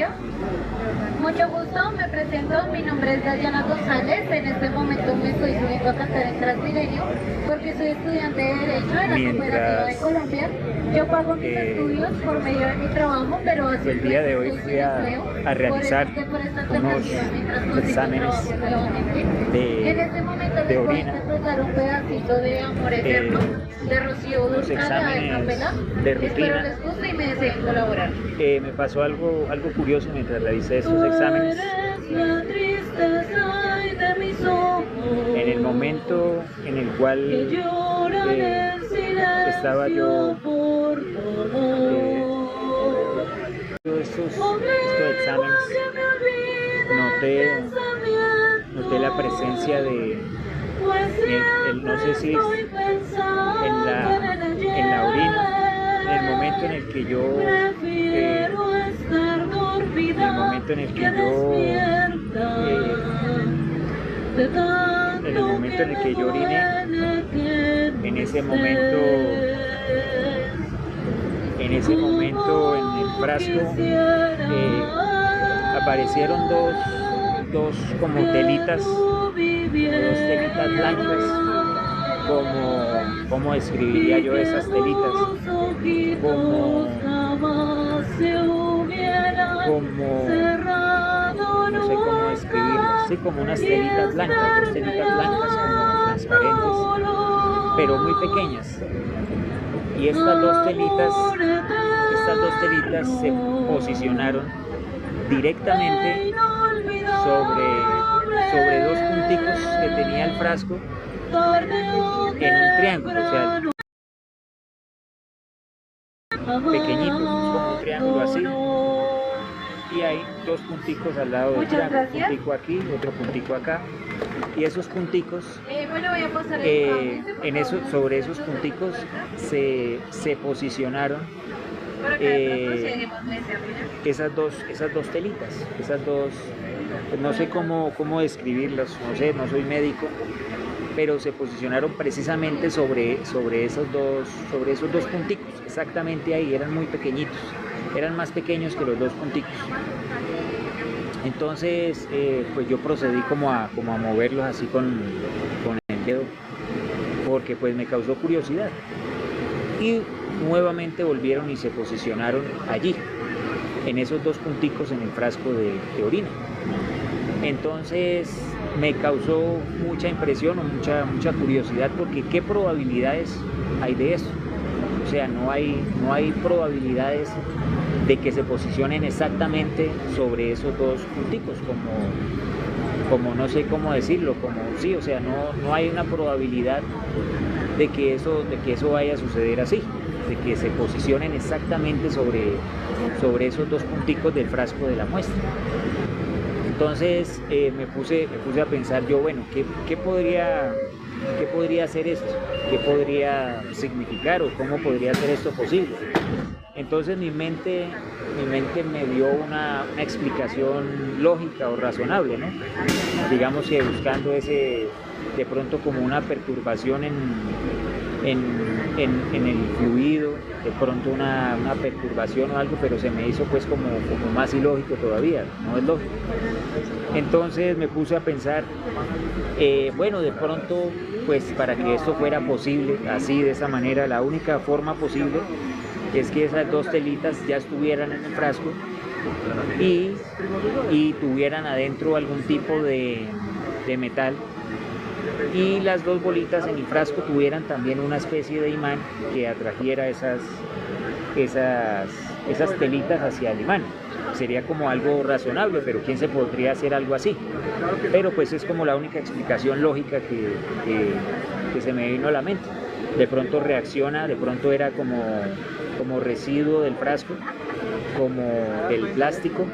Colombia. Mucho gusto, me presento, mi nombre es Dayana González, en este momento me estoy subiendo a cantar en Transmilenio porque soy estudiante de Derecho en la Cooperativa de Colombia. Yo pago mis estudios por medio de mi trabajo, pero así el día de hoy fui a realizar unos exámenes de orina, un pedacito de Amor Eterno de Rocío los Dúrcal exámenes de Espero rutina. les guste y me deseen colaborar. Me pasó algo curioso mientras realicé estos exámenes. En el momento en el cual estaba yo estos exámenes, noté la presencia de, no sé si es en la orina, en el momento en el que yo oriné, en ese momento en el frasco aparecieron dos como telitas, blancas. ¿Cómo describiría yo esas telitas? No sé cómo describirlas, sí, como unas telitas blancas, dos telitas blancas como transparentes, pero muy pequeñas. Y estas dos telitas se posicionaron directamente sobre dos punticos que tenía el frasco en un triángulo, o sea, pequeñitos, como un triángulo así, y hay dos punticos al lado del triángulo, un puntico aquí, otro puntico acá, y esos punticos, sobre esos punticos se posicionaron esas dos telitas, no sé cómo describirlas, no sé, no soy médico, pero se posicionaron precisamente sobre esos dos punticos, exactamente ahí, eran muy pequeñitos, eran más pequeños que los dos punticos. Entonces, pues yo procedí como a moverlos así con el dedo, porque pues me causó curiosidad. Y nuevamente volvieron y se posicionaron allí, en esos dos punticos en el frasco de orina. Entonces me causó mucha impresión o mucha curiosidad, porque ¿qué probabilidades hay de eso? O sea, no hay probabilidades de que se posicionen exactamente sobre esos dos punticos, como no sé cómo decirlo, como sí, o sea, no hay una probabilidad de que eso vaya a suceder así, de que se posicionen exactamente sobre esos dos punticos del frasco de la muestra. Entonces me puse a pensar yo, bueno, ¿qué podría ser esto? ¿Qué podría significar o cómo podría ser esto posible? Entonces mi mente me dio una explicación lógica o razonable, ¿no? Digamos que buscando de pronto como una perturbación en el fluido, de pronto una perturbación o algo, pero se me hizo pues como más ilógico todavía, no es lógico. Entonces me puse a pensar, bueno, de pronto pues para que esto fuera posible, así de esa manera, la única forma posible es que esas dos telitas ya estuvieran en el frasco y tuvieran adentro algún tipo de metal, y las dos bolitas en el frasco tuvieran también una especie de imán que atrajera esas telitas hacia el imán. Sería como algo razonable, pero ¿quién se podría hacer algo así? Pero pues es como la única explicación lógica que se me vino a la mente. De pronto reacciona, de pronto era como residuo del frasco, como del plástico,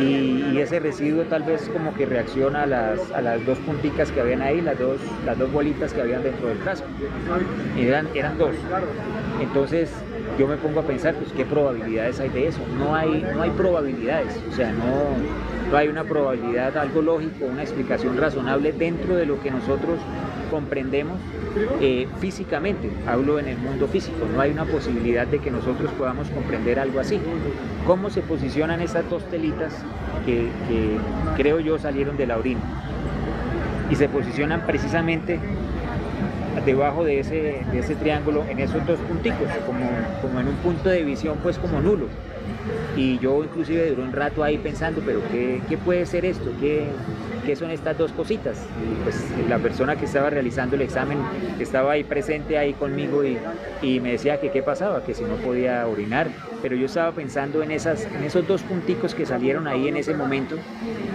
y ese residuo tal vez como que reacciona a las dos punticas que habían ahí, las dos bolitas que habían dentro del frasco. Eran dos. Entonces yo me pongo a pensar, pues qué probabilidades hay de eso. No hay probabilidades, o sea, no hay una probabilidad, algo lógico, una explicación razonable dentro de lo que nosotros comprendemos físicamente, hablo en el mundo físico, no hay una posibilidad de que nosotros podamos comprender algo así. ¿Cómo se posicionan esas dos telitas que creo yo salieron de la orina? Y se posicionan precisamente debajo de ese triángulo, en esos dos punticos, como en un punto de visión pues como nulo. Y yo inclusive duré un rato ahí pensando, pero ¿qué puede ser esto? ¿Qué son estas dos cositas? Y pues la persona que estaba realizando el examen estaba ahí presente ahí conmigo y me decía que qué pasaba, que si no podía orinar, pero yo estaba pensando en esos dos punticos que salieron ahí en ese momento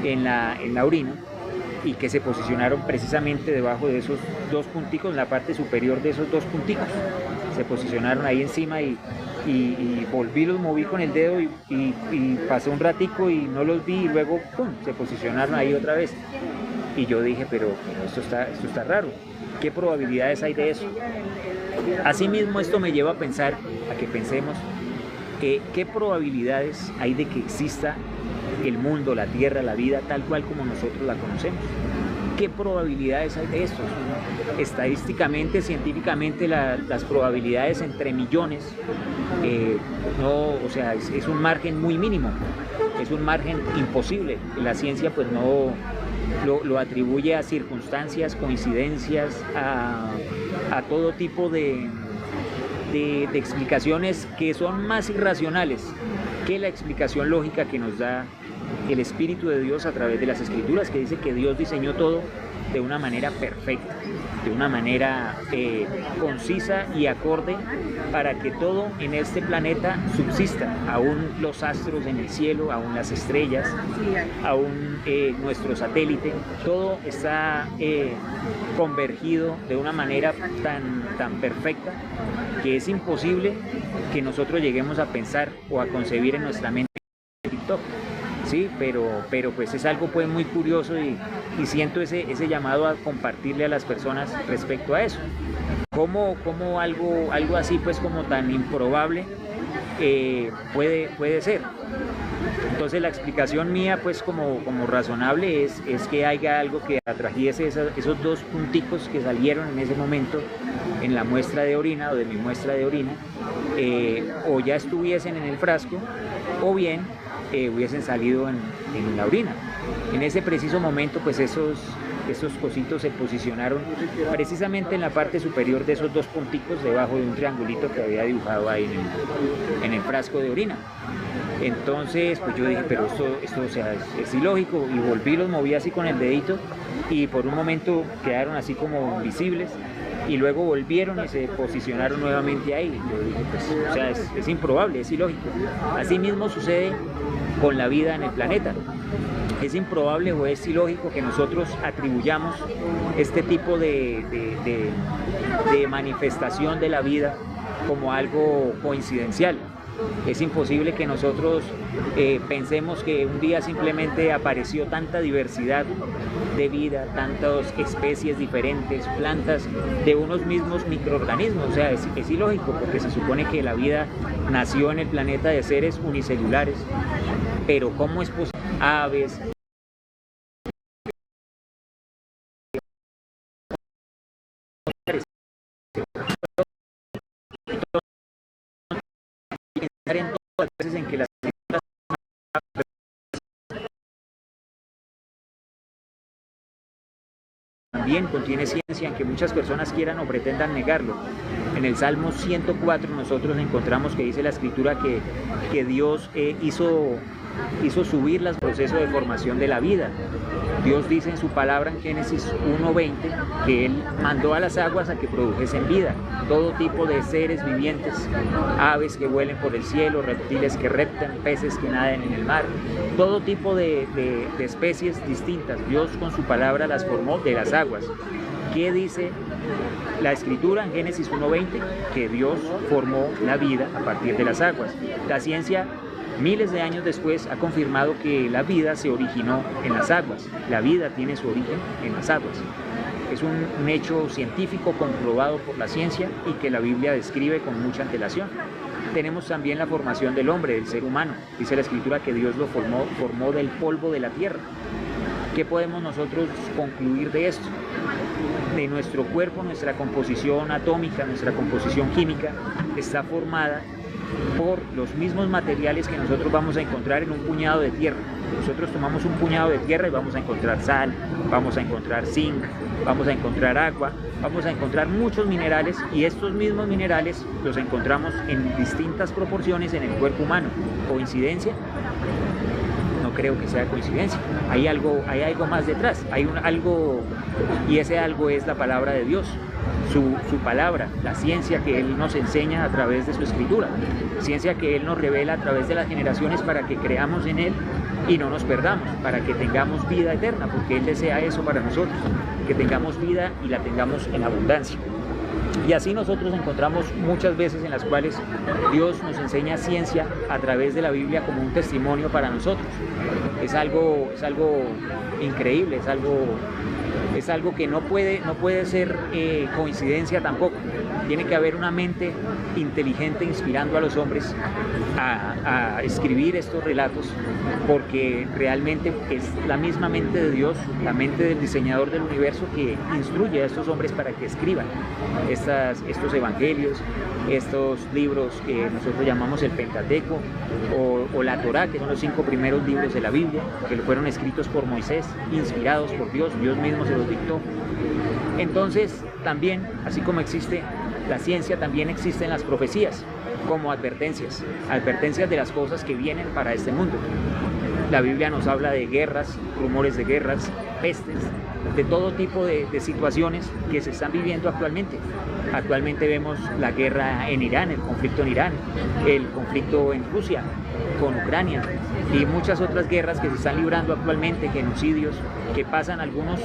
en la orina, y que se posicionaron precisamente debajo de esos dos punticos, en la parte superior de esos dos punticos. Se posicionaron ahí encima y volví, los moví con el dedo y pasé un ratico y no los vi y luego ¡pum!, se posicionaron ahí otra vez. Y yo dije, pero esto está raro. ¿Qué probabilidades hay de eso? Asimismo, esto me lleva a pensar, a que pensemos, ¿qué probabilidades hay de que exista el mundo, la tierra, la vida, tal cual como nosotros la conocemos? ¿Qué probabilidades hay de esto? Estadísticamente, científicamente, las probabilidades entre millones, es un margen muy mínimo, es un margen imposible. La ciencia pues no lo atribuye a circunstancias, coincidencias, a todo tipo de explicaciones que son más irracionales que la explicación lógica que nos da el Espíritu de Dios a través de las Escrituras, que dice que Dios diseñó todo de una manera perfecta, de una manera concisa y acorde para que todo en este planeta subsista, aún los astros en el cielo, aún las estrellas, aún nuestro satélite, todo está convergido de una manera tan perfecta que es imposible que nosotros lleguemos a pensar o a concebir en nuestra mente TikTok. Sí, pero pues es algo pues muy curioso y siento ese llamado a compartirle a las personas respecto a eso. ¿Cómo algo así pues como tan improbable puede ser? Entonces la explicación mía pues como razonable es que haya algo que atrajese esos dos punticos que salieron en ese momento en la muestra de orina o de mi muestra de orina, o ya estuviesen en el frasco o bien hubiesen salido en la orina. En ese preciso momento pues esos cositos se posicionaron precisamente en la parte superior de esos dos punticos debajo de un triangulito que había dibujado ahí en el frasco de orina. Entonces pues yo dije, pero esto o sea, es ilógico, y volví, los moví así con el dedito y por un momento quedaron así como visibles y luego volvieron y se posicionaron nuevamente ahí. Yo dije, pues, o sea, es improbable, es ilógico. Así mismo sucede con la vida en el planeta. Es improbable o es ilógico que nosotros atribuyamos este tipo de manifestación de la vida como algo coincidencial. Es imposible que nosotros pensemos que un día simplemente apareció tanta diversidad de vida, tantas especies diferentes, plantas de unos mismos microorganismos. O sea, es ilógico, porque se supone que la vida nació en el planeta de seres unicelulares, pero ¿cómo es posible? Aves, en todas las veces en que las también contiene ciencia, aunque muchas personas quieran o pretendan negarlo. En el Salmo 104 nosotros encontramos que dice la Escritura que Dios hizo subir los procesos de formación de la vida. Dios dice en su palabra en Génesis 1:20 que Él mandó a las aguas a que produjesen vida, todo tipo de seres vivientes, aves que vuelen por el cielo, reptiles que reptan, peces que nadan en el mar, todo tipo de especies distintas. Dios con su palabra las formó de las aguas. ¿Qué dice la Escritura en Génesis 1:20? Que Dios formó la vida a partir de las aguas. La ciencia, miles de años después, ha confirmado que la vida se originó en las aguas. La vida tiene su origen en las aguas. Es un hecho científico comprobado por la ciencia y que la Biblia describe con mucha antelación. Tenemos también la formación del hombre, del ser humano. Dice la Escritura que Dios lo formó del polvo de la tierra. ¿Qué podemos nosotros concluir de esto? de nuestro cuerpo, nuestra composición atómica, nuestra composición química, está formada por los mismos materiales que nosotros vamos a encontrar en un puñado de tierra. Nosotros tomamos un puñado de tierra y vamos a encontrar sal, vamos a encontrar zinc, vamos a encontrar agua, vamos a encontrar muchos minerales, y estos mismos minerales los encontramos en distintas proporciones en el cuerpo humano. ¿Coincidencia? No creo que sea coincidencia. Hay algo más detrás, algo, y ese algo es la palabra de Dios. Su palabra, la ciencia que Él nos enseña a través de su escritura, ciencia que Él nos revela a través de las generaciones para que creamos en Él y no nos perdamos, para que tengamos vida eterna, porque Él desea eso para nosotros, que tengamos vida y la tengamos en abundancia. Y así nosotros encontramos muchas veces en las cuales Dios nos enseña ciencia a través de la Biblia como un testimonio para nosotros. Es algo increíble, es algo que no puede ser coincidencia tampoco. Tiene que haber una mente inteligente inspirando a los hombres a escribir estos relatos, porque realmente es la misma mente de Dios, la mente del diseñador del universo, que instruye a estos hombres para que escriban estos evangelios, estos libros que nosotros llamamos el Pentateuco o la Torá, que son los 5 primeros libros de la Biblia, que fueron escritos por Moisés, inspirados por Dios mismo se los dictó. Entonces también, así como existe la ciencia, también existen las profecías como advertencias de las cosas que vienen para este mundo. La Biblia nos habla de guerras, rumores de guerras, pestes, de todo tipo de situaciones que se están viviendo actualmente. Actualmente vemos la guerra en Irán, el conflicto en Irán, el conflicto en Rusia con Ucrania y muchas otras guerras que se están librando actualmente, genocidios que pasan algunos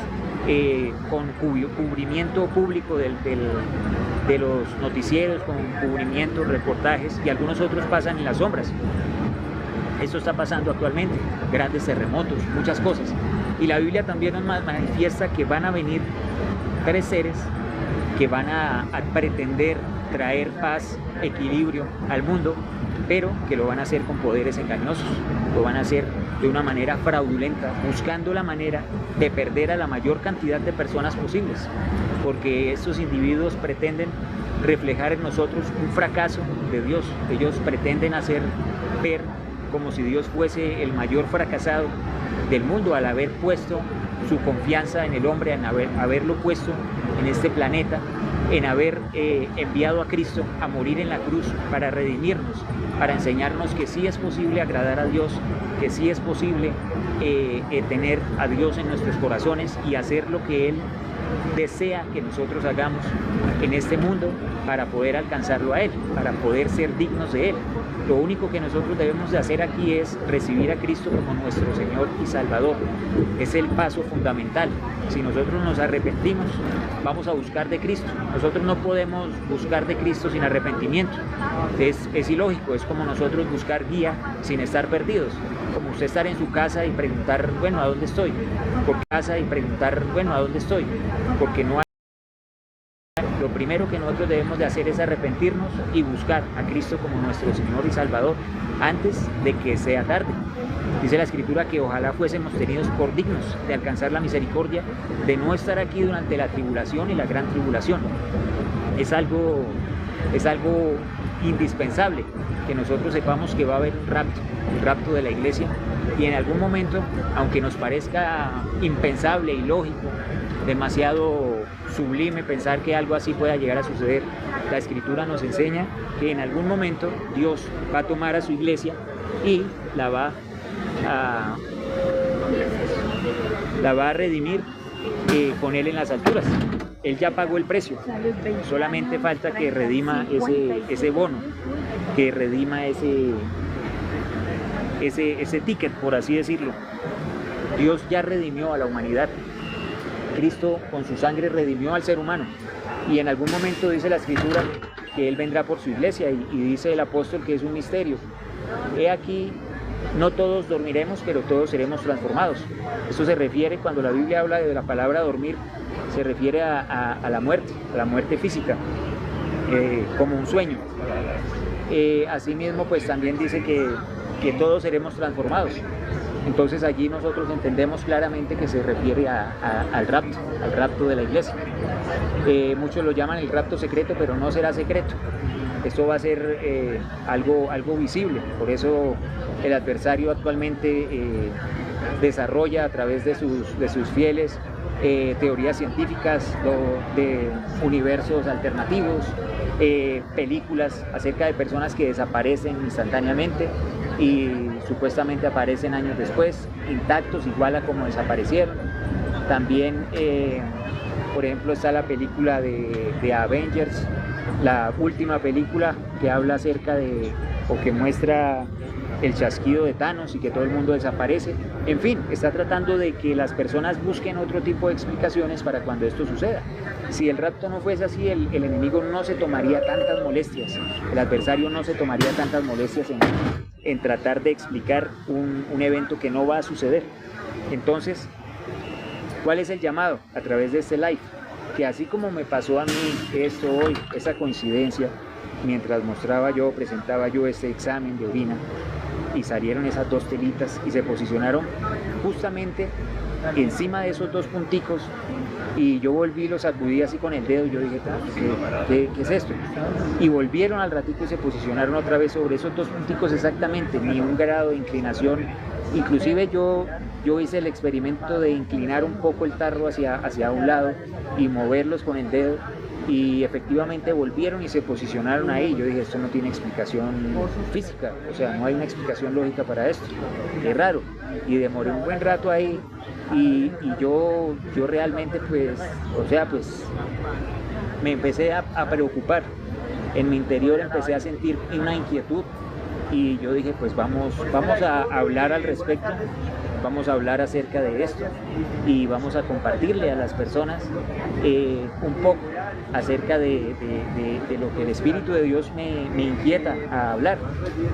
con cubrimiento público de los noticieros, con cubrimiento, reportajes, y algunos otros pasan en las sombras. Esto está pasando actualmente, grandes terremotos, muchas cosas. Y la Biblia también nos manifiesta que van a venir 3 seres que van a pretender traer paz, equilibrio al mundo, pero que lo van a hacer con poderes engañosos, lo van a hacer de una manera fraudulenta, buscando la manera de perder a la mayor cantidad de personas posibles, porque estos individuos pretenden reflejar en nosotros un fracaso de Dios. Ellos pretenden hacer ver como si Dios fuese el mayor fracasado del mundo al haber puesto su confianza en el hombre, en haberlo puesto en este planeta, en haber enviado a Cristo a morir en la cruz para redimirnos, para enseñarnos que sí es posible agradar a Dios, que sí es posible tener a Dios en nuestros corazones y hacer lo que Él desea que nosotros hagamos en este mundo para poder alcanzarlo a Él, para poder ser dignos de Él. Lo único que nosotros debemos de hacer aquí es recibir a Cristo como nuestro Señor y Salvador. Es el paso fundamental. Si nosotros nos arrepentimos, vamos a buscar de Cristo. Nosotros no podemos buscar de Cristo sin arrepentimiento. Es ilógico, es como nosotros buscar guía sin estar perdidos. Como usted estar en su casa y preguntar, bueno, ¿a dónde estoy? Por casa y preguntar, bueno, ¿a dónde estoy? Porque no hay... Lo primero que nosotros debemos de hacer es arrepentirnos y buscar a Cristo como nuestro Señor y Salvador antes de que sea tarde. Dice la Escritura que ojalá fuésemos tenidos por dignos de alcanzar la misericordia, de no estar aquí durante la tribulación y la gran tribulación. Es algo indispensable que nosotros sepamos que va a haber un rapto de la iglesia, y en algún momento, aunque nos parezca impensable, ilógico, demasiado sublime pensar que algo así pueda llegar a suceder, la Escritura nos enseña que en algún momento Dios va a tomar a su iglesia y la va a redimir con Él en las alturas. Él ya pagó el precio, solamente falta que redima ese bono, que redima ese ticket, por así decirlo. Dios ya redimió a la humanidad. Cristo con su sangre redimió al ser humano, y en algún momento dice la Escritura que Él vendrá por su iglesia, y dice el apóstol que es un misterio. He aquí, no todos dormiremos, pero todos seremos transformados. Esto se refiere, cuando la Biblia habla de la palabra dormir, se refiere a la muerte física, como un sueño. Asimismo, pues también dice que todos seremos transformados. Entonces allí nosotros entendemos claramente que se refiere al rapto de la iglesia. Muchos lo llaman el rapto secreto, pero no será secreto. Esto va a ser algo visible. Por eso el adversario actualmente desarrolla a través de sus fieles teorías científicas de universos alternativos, películas acerca de personas que desaparecen instantáneamente y supuestamente aparecen años después, intactos, igual a como desaparecieron. También, por ejemplo, está la película de Avengers, la última película que habla acerca de, o que muestra el chasquido de Thanos y que todo el mundo desaparece. En fin, está tratando de que las personas busquen otro tipo de explicaciones para cuando esto suceda. Si el rapto no fuese así, el enemigo no se tomaría tantas molestias, el adversario no se tomaría tantas molestias en tratar de explicar un evento que no va a suceder. Entonces, ¿cuál es el llamado a través de este live? Que así como me pasó a mí esto hoy, esa coincidencia, mientras presentaba yo este examen de orina, y salieron esas dos telitas y se posicionaron justamente encima de esos dos punticos, y yo volví, los sacudí así con el dedo y yo dije, ¿qué es esto? Y volvieron al ratito y se posicionaron otra vez sobre esos dos punticos exactamente, ni un grado de inclinación. Inclusive yo hice el experimento de inclinar un poco el tarro hacia un lado y moverlos con el dedo, y efectivamente volvieron y se posicionaron ahí. Yo dije, esto no tiene explicación física, o sea, no hay una explicación lógica para esto, es raro. Y demoré un buen rato ahí y yo realmente pues me empecé a preocupar. En mi interior empecé a sentir una inquietud y yo dije, pues vamos a hablar al respecto, vamos a hablar acerca de esto y vamos a compartirle a las personas un poco acerca de lo que el Espíritu de Dios me inquieta a hablar.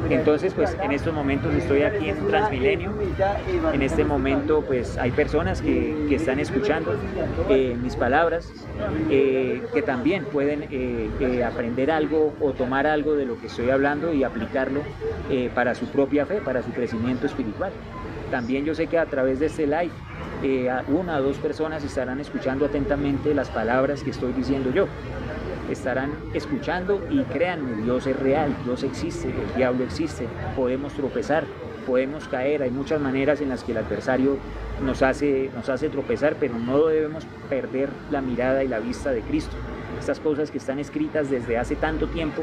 Entonces, pues en estos momentos estoy aquí en Transmilenio. En este momento pues hay personas que están escuchando mis palabras, que también pueden aprender algo o tomar algo de lo que estoy hablando y aplicarlo para su propia fe, para su crecimiento espiritual. También yo sé que a través de este live una o dos personas estarán escuchando atentamente las palabras que estoy diciendo yo. Estarán escuchando y créanme, Dios es real, Dios existe, el diablo existe, podemos tropezar, podemos caer, hay muchas maneras en las que el adversario nos hace tropezar, pero no debemos perder la mirada y la vista de Cristo. Estas cosas que están escritas desde hace tanto tiempo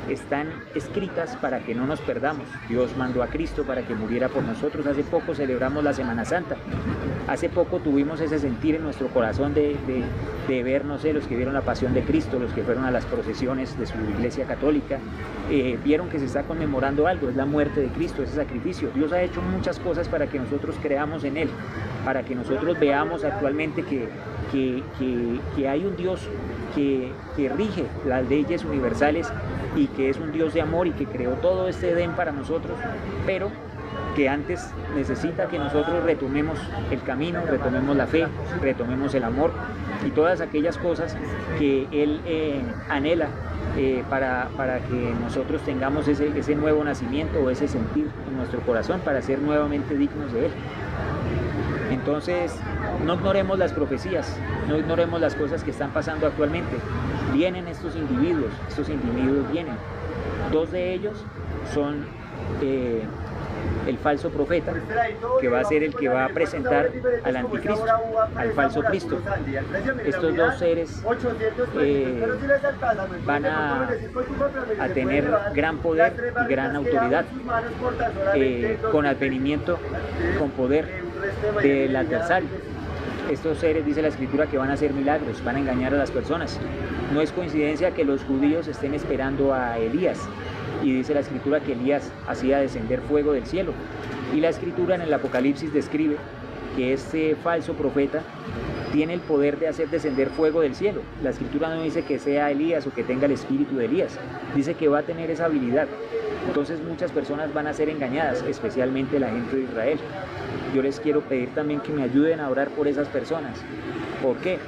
están escritas para que no nos perdamos. Dios mandó a Cristo para que muriera por nosotros. Hace poco celebramos la Semana Santa. Hace poco tuvimos ese sentir en nuestro corazón de ver, no sé, los que vieron la Pasión de Cristo, los que fueron a las procesiones de su iglesia católica, vieron que se está conmemorando algo, es la muerte de Cristo, ese sacrificio. Dios ha hecho muchas cosas para que nosotros creamos en Él, para que nosotros veamos actualmente que hay un Dios que rige las leyes universales y que es un Dios de amor y que creó todo este Edén para nosotros, pero que antes necesita que nosotros retomemos el camino, retomemos la fe, retomemos el amor y todas aquellas cosas que Él anhela para que nosotros tengamos ese nuevo nacimiento o ese sentir en nuestro corazón para ser nuevamente dignos de Él. Entonces, no ignoremos las profecías, no ignoremos las cosas que están pasando actualmente. Vienen estos individuos vienen. Dos de ellos son el falso profeta, que va a ser el que va a presentar al anticristo, al falso Cristo. Estos dos seres van a tener gran poder y gran autoridad, con advenimiento, con poder del adversario. Estos seres, dice la Escritura, que van a hacer milagros, van a engañar a las personas. No es coincidencia que los judíos estén esperando a Elías, y dice la Escritura que Elías hacía descender fuego del cielo. Y la Escritura en el Apocalipsis describe que este falso profeta tiene el poder de hacer descender fuego del cielo. La Escritura no dice que sea Elías o que tenga el espíritu de Elías, dice que va a tener esa habilidad. Entonces muchas personas van a ser engañadas, especialmente la gente de Israel. Yo les quiero pedir también que me ayuden a orar por esas personas. ¿Por qué?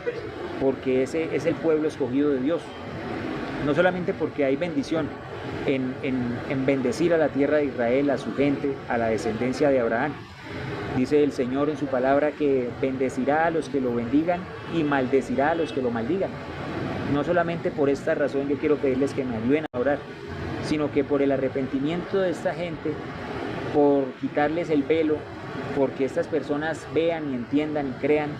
Porque ese es el pueblo escogido de Dios. No solamente porque hay bendición en bendecir a la tierra de Israel, a su gente, a la descendencia de Abraham, Dice el Señor en su palabra que bendecirá a los que lo bendigan y maldecirá a los que lo maldigan. No solamente por esta razón yo quiero pedirles que me ayuden a orar, sino que por el arrepentimiento de esta gente, por quitarles el velo, porque estas personas vean y entiendan y crean,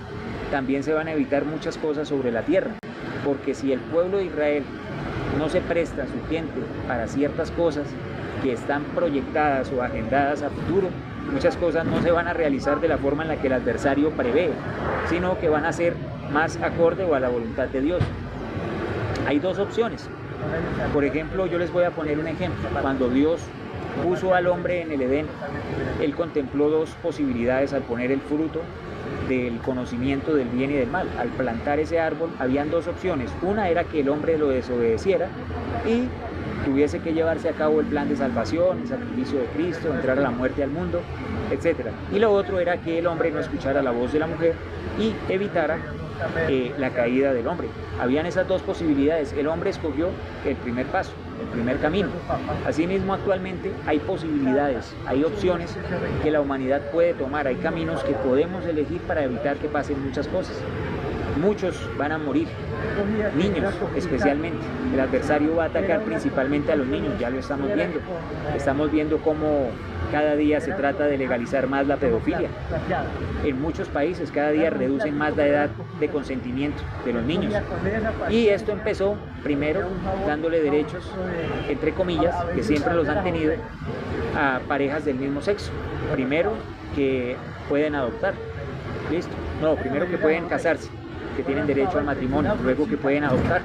también se van a evitar muchas cosas sobre la tierra. Porque si el pueblo de Israel no se presta su gente para ciertas cosas que están proyectadas o agendadas a futuro, muchas cosas no se van a realizar de la forma en la que el adversario prevé, sino que van a ser más acorde o a la voluntad de Dios. Hay dos opciones. Por ejemplo, yo les voy a poner un ejemplo. Cuando Dios puso al hombre en el Edén, Él contempló dos posibilidades al poner el fruto del conocimiento del bien y del mal. Al plantar ese árbol, habían dos opciones. Una era que el hombre lo desobedeciera y tuviese que llevarse a cabo el plan de salvación, el sacrificio de Cristo, entrar a la muerte al mundo, etc. Y lo otro era que el hombre no escuchara la voz de la mujer y evitara la caída del hombre. Habían esas dos posibilidades. El hombre escogió el primer paso, el primer camino. Asimismo, actualmente hay posibilidades, hay opciones que la humanidad puede tomar, hay caminos que podemos elegir para evitar que pasen muchas cosas. Muchos van a morir, niños especialmente. El adversario va a atacar principalmente a los niños, ya lo estamos viendo. Estamos viendo cómo cada día se trata de legalizar más la pedofilia. En muchos países cada día reducen más la edad de consentimiento de los niños. Y esto empezó primero dándole derechos, entre comillas, que siempre los han tenido, a parejas del mismo sexo. Primero que pueden adoptar, ¿listo? No, primero que pueden casarse, que tienen derecho al matrimonio, luego que pueden adoptar.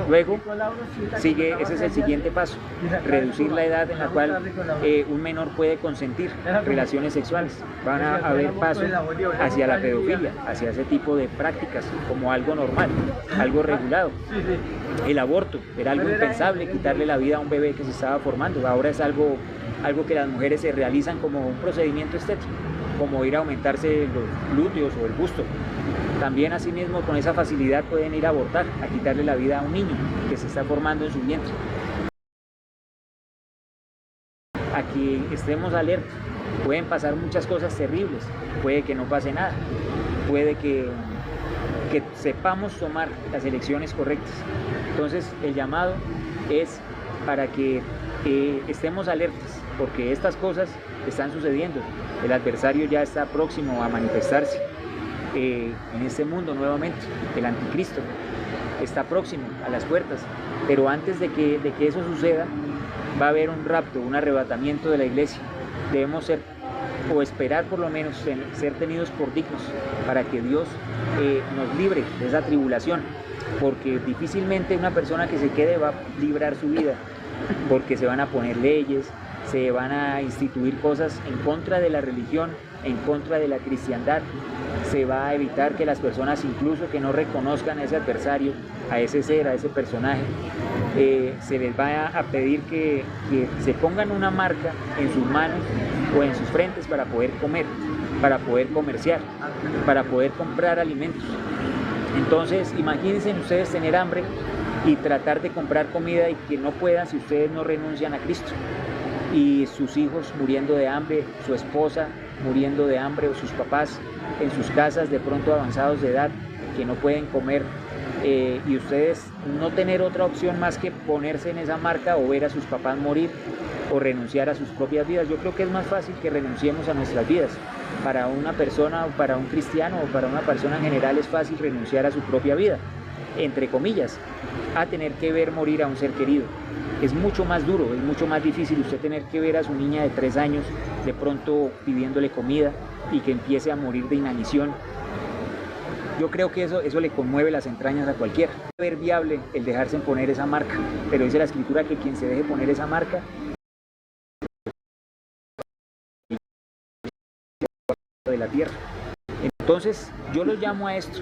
Luego sigue, ese es el siguiente paso, reducir la edad en la cual un menor puede consentir relaciones sexuales. Van a haber pasos hacia la pedofilia, hacia ese tipo de prácticas como algo normal, algo regulado. El aborto era algo impensable, quitarle la vida a un bebé que se estaba formando. Ahora es algo que las mujeres se realizan como un procedimiento estético, como ir a aumentarse los glúteos o el busto. También asimismo con esa facilidad pueden ir a abortar, a quitarle la vida a un niño que se está formando en su vientre. Aquí estemos alertas, pueden pasar muchas cosas terribles, puede que no pase nada, puede que sepamos tomar las elecciones correctas. Entonces el llamado es para que estemos alertas, porque estas cosas están sucediendo. El adversario ya está próximo a manifestarse en este mundo nuevamente. El anticristo está próximo a las puertas, pero antes de que eso suceda va a haber un rapto, un arrebatamiento de la iglesia. Debemos ser, o esperar por lo menos ser tenidos por dignos para que Dios nos libre de esa tribulación, porque difícilmente una persona que se quede va a librar su vida, porque se van a poner leyes, se van a instituir cosas en contra de la religión, en contra de la cristiandad. Se va a evitar que las personas, incluso que no reconozcan a ese adversario, a ese ser, a ese personaje, se les va a pedir que se pongan una marca en sus manos o en sus frentes para poder comer, para poder comerciar, para poder comprar alimentos. Entonces, imagínense ustedes tener hambre y tratar de comprar comida y que no puedan si ustedes no renuncian a Cristo. Y sus hijos muriendo de hambre, su esposa muriendo de hambre o sus papás en sus casas de pronto avanzados de edad que no pueden comer, y ustedes no tener otra opción más que ponerse en esa marca o ver a sus papás morir o renunciar a sus propias vidas. Yo creo que es más fácil que renunciemos a nuestras vidas. Para una persona o para un cristiano o para una persona en general es fácil renunciar a su propia vida, entre comillas, a tener que ver morir a un ser querido. Es mucho más duro, es mucho más difícil usted tener que ver a su niña de 3 años de pronto pidiéndole comida y que empiece a morir de inanición. Yo creo que eso le conmueve las entrañas a cualquiera. Es ver viable el dejarse poner esa marca, pero dice la escritura que quien se deje poner esa marca de la tierra. Entonces yo los llamo a esto,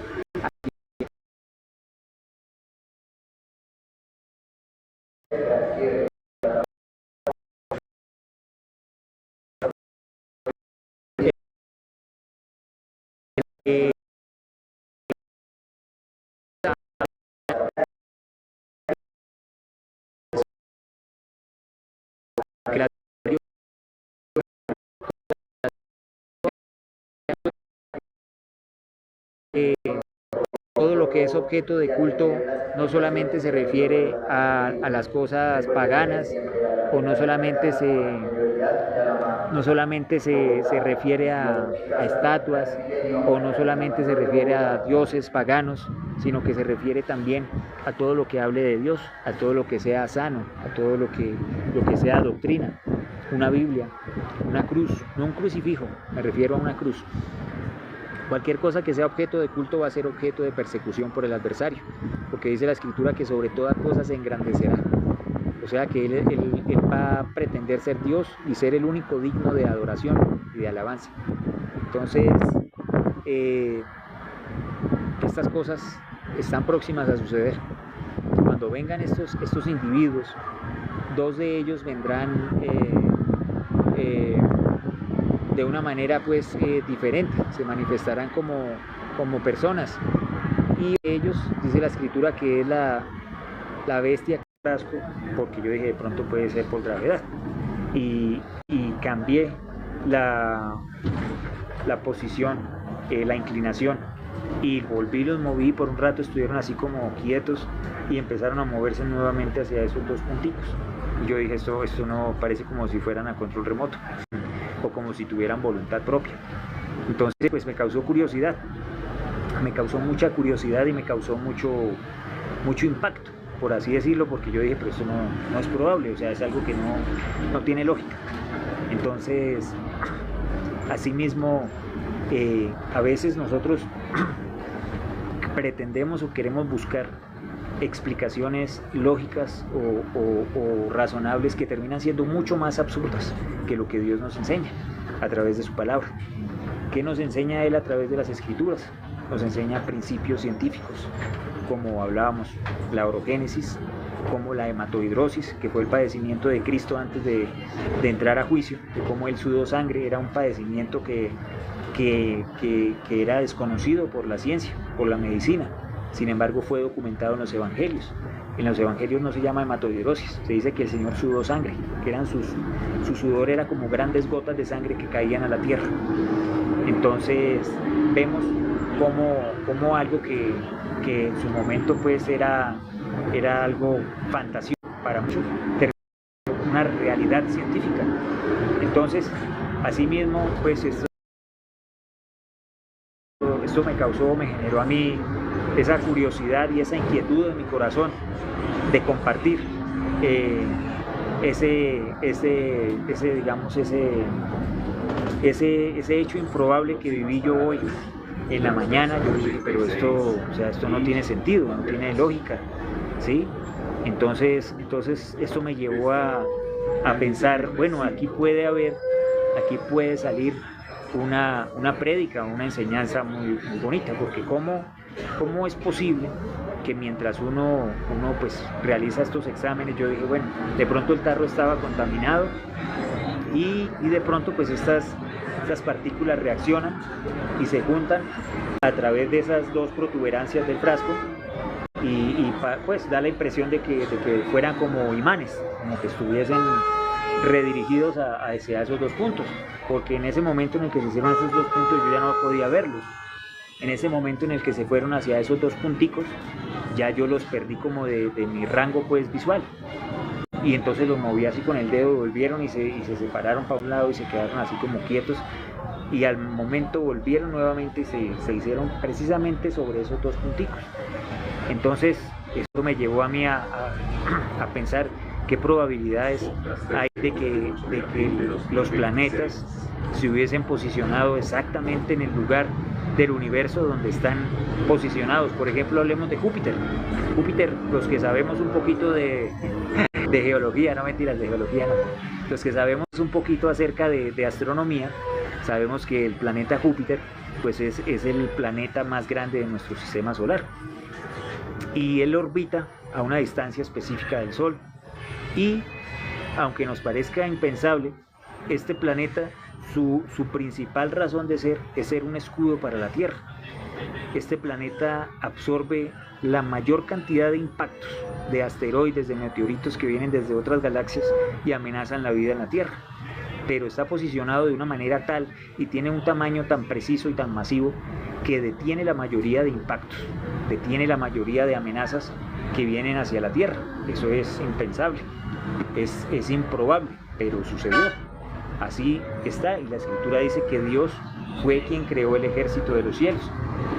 que la todo lo que es objeto de culto no solamente se refiere a las cosas paganas, o no solamente se refiere a estatuas, o no solamente se refiere a dioses paganos, sino que se refiere también a todo lo que hable de Dios, a todo lo que sea sano, a todo lo que sea doctrina. Una Biblia, una cruz, no un crucifijo, me refiero a una cruz. Cualquier cosa que sea objeto de culto va a ser objeto de persecución por el adversario, porque dice la Escritura que sobre toda cosa se engrandecerá. O sea que él va a pretender ser Dios y ser el único digno de adoración y de alabanza. Entonces, estas cosas están próximas a suceder. Cuando vengan estos individuos, dos de ellos vendrán de una manera pues diferente, se manifestarán como personas, y ellos, dice la Escritura, que es la bestia frasco, porque yo dije de pronto puede ser por gravedad, y cambié la posición, la inclinación, y los moví por un rato, estuvieron así como quietos y empezaron a moverse nuevamente hacia esos dos punticos, y yo dije esto no parece como si fueran a control remoto o como si tuvieran voluntad propia. Entonces pues me causó curiosidad, me causó mucha curiosidad y me causó mucho impacto, por así decirlo, porque yo dije, pero esto no es probable, o sea, es algo que no tiene lógica. Entonces, asimismo, a veces nosotros pretendemos o queremos buscar explicaciones lógicas o razonables que terminan siendo mucho más absurdas que lo que Dios nos enseña a través de su palabra. ¿Qué nos enseña Él a través de las Escrituras? Nos enseña principios científicos, como hablábamos, la orogénesis, como la hematohidrosis, que fue el padecimiento de Cristo antes de entrar a juicio, de cómo Él sudó sangre, era un padecimiento que era desconocido por la ciencia, por la medicina. Sin embargo, fue documentado en los evangelios. En los evangelios no se llama hematohidrosis, se dice que el Señor sudó sangre, que eran su sudor era como grandes gotas de sangre que caían a la tierra. Entonces vemos como algo que en su momento pues era algo fantasioso para muchos, terminó una realidad científica. Entonces, asimismo, pues esto me generó a mí esa curiosidad y esa inquietud en mi corazón de compartir ese hecho improbable que viví yo hoy en la mañana. Yo dije, pero esto no tiene sentido, no tiene lógica, ¿sí? Entonces esto me llevó a pensar, bueno, aquí puede salir una prédica, una enseñanza muy bonita, porque ¿cómo es posible que mientras uno pues realiza estos exámenes, yo dije, bueno, de pronto el tarro estaba contaminado y de pronto pues estas partículas reaccionan y se juntan a través de esas dos protuberancias del frasco pues da la impresión de que fueran como imanes, como que estuviesen redirigidos hacia esos dos puntos, porque en ese momento en el que se hicieron esos dos puntos yo ya no podía verlos. En ese momento en el que se fueron hacia esos dos punticos, ya yo los perdí como de mi rango pues visual, y entonces los moví así con el dedo, volvieron y se separaron para un lado y se quedaron así como quietos, y al momento volvieron nuevamente y se hicieron precisamente sobre esos dos punticos. Entonces esto me llevó a mí a pensar qué probabilidades hay de que los planetas se hubiesen posicionado exactamente en el lugar del universo donde están posicionados. Por ejemplo, hablemos de Júpiter. Júpiter, los que sabemos un poquito de geología, no mentiras, de geología no, los que sabemos un poquito acerca de astronomía, sabemos que el planeta Júpiter pues es el planeta más grande de nuestro sistema solar, y él orbita a una distancia específica del Sol, y aunque nos parezca impensable, este planeta, su principal razón de ser es ser un escudo para la Tierra. Este planeta absorbe la mayor cantidad de impactos de asteroides, de meteoritos que vienen desde otras galaxias y amenazan la vida en la Tierra, pero está posicionado de una manera tal y tiene un tamaño tan preciso y tan masivo que detiene la mayoría de impactos, detiene la mayoría de amenazas que vienen hacia la Tierra. Eso es impensable, es improbable, pero sucedió. Así está, y la Escritura dice que Dios fue quien creó el ejército de los cielos.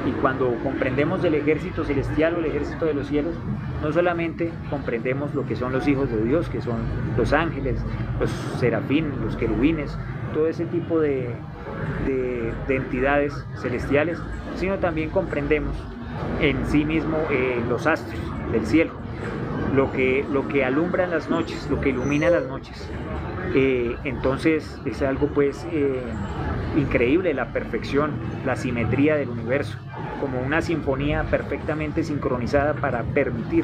Y cuando comprendemos el ejército celestial o el ejército de los cielos, no solamente comprendemos lo que son los hijos de Dios, que son los ángeles, los serafín, los querubines, todo ese tipo de entidades celestiales, sino también comprendemos en sí mismo los astros del cielo, lo que alumbra las noches, lo que ilumina las noches. Entonces es algo pues increíble, la perfección, la simetría del universo, como una sinfonía perfectamente sincronizada para permitir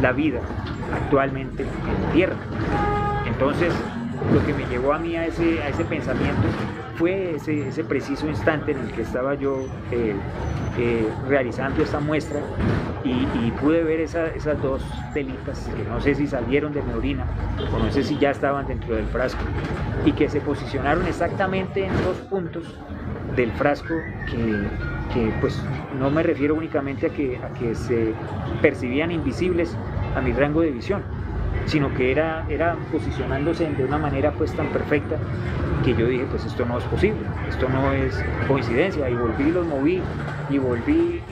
la vida actualmente en la Tierra. Entonces lo que me llevó a mí a ese pensamiento fue ese preciso instante en el que estaba yo realizando esta muestra y pude ver esas dos telitas que no sé si salieron de mi orina o no sé si ya estaban dentro del frasco y que se posicionaron exactamente en dos puntos del frasco que pues no me refiero únicamente a que se percibían invisibles a mi rango de visión, sino que era posicionándose de una manera pues tan perfecta que yo dije, pues esto no es posible, esto no es coincidencia, y volví y los moví, y volví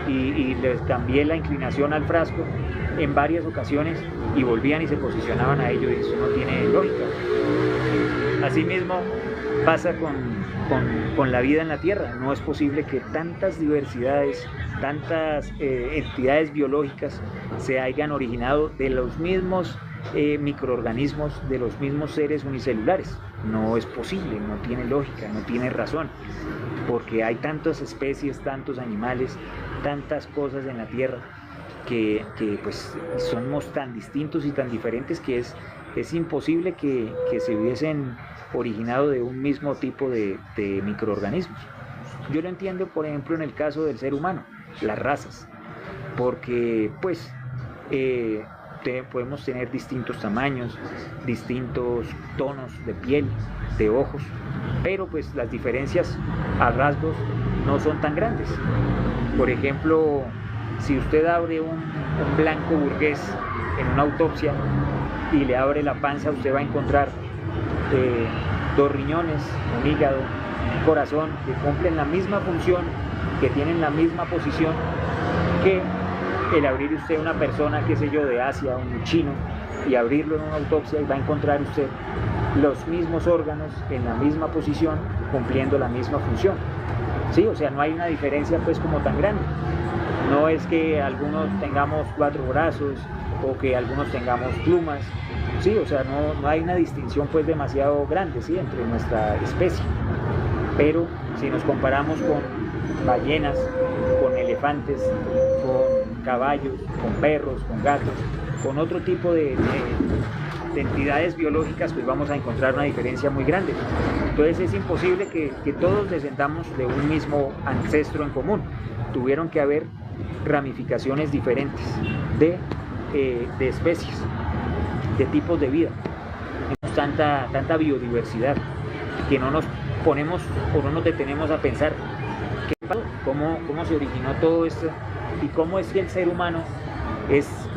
y les cambié la inclinación al frasco en varias ocasiones, y volvían y se posicionaban a ello, y eso no tiene lógica. Asimismo pasa con la vida en la Tierra. No es posible que tantas diversidades, tantas entidades biológicas se hayan originado de los mismos microorganismos, de los mismos seres unicelulares. No es posible, no tiene lógica, no tiene razón, porque hay tantas especies, tantos animales, tantas cosas en la Tierra que pues somos tan distintos y tan diferentes que es imposible que se hubiesen originado de un mismo tipo de microorganismos. Yo lo entiendo, por ejemplo, en el caso del ser humano, las razas, porque pues podemos tener distintos tamaños, distintos tonos de piel, de ojos, pero pues las diferencias a rasgos no son tan grandes. Por ejemplo, si usted abre un blanco burgués en una autopsia y le abre la panza, usted va a encontrar dos riñones, un hígado, un corazón que cumplen la misma función, que tienen la misma posición que el abrir usted una persona, qué sé yo, de Asia, un chino, y abrirlo en una autopsia, y va a encontrar usted los mismos órganos en la misma posición, cumpliendo la misma función. Sí, o sea, no hay una diferencia pues como tan grande. No es que algunos tengamos 4 brazos o que algunos tengamos plumas. Sí, o sea, no hay una distinción pues demasiado grande, ¿sí?, entre nuestra especie. Pero si nos comparamos con ballenas, con elefantes, con caballos, con perros, con gatos, con otro tipo de entidades biológicas, pues vamos a encontrar una diferencia muy grande. Entonces es imposible que todos descendamos de un mismo ancestro en común. Tuvieron que haber ramificaciones diferentes de especies, de tipos de vida. Tenemos tanta biodiversidad que no nos ponemos o no nos detenemos a pensar qué pasó, cómo se originó todo esto y cómo es que el ser humano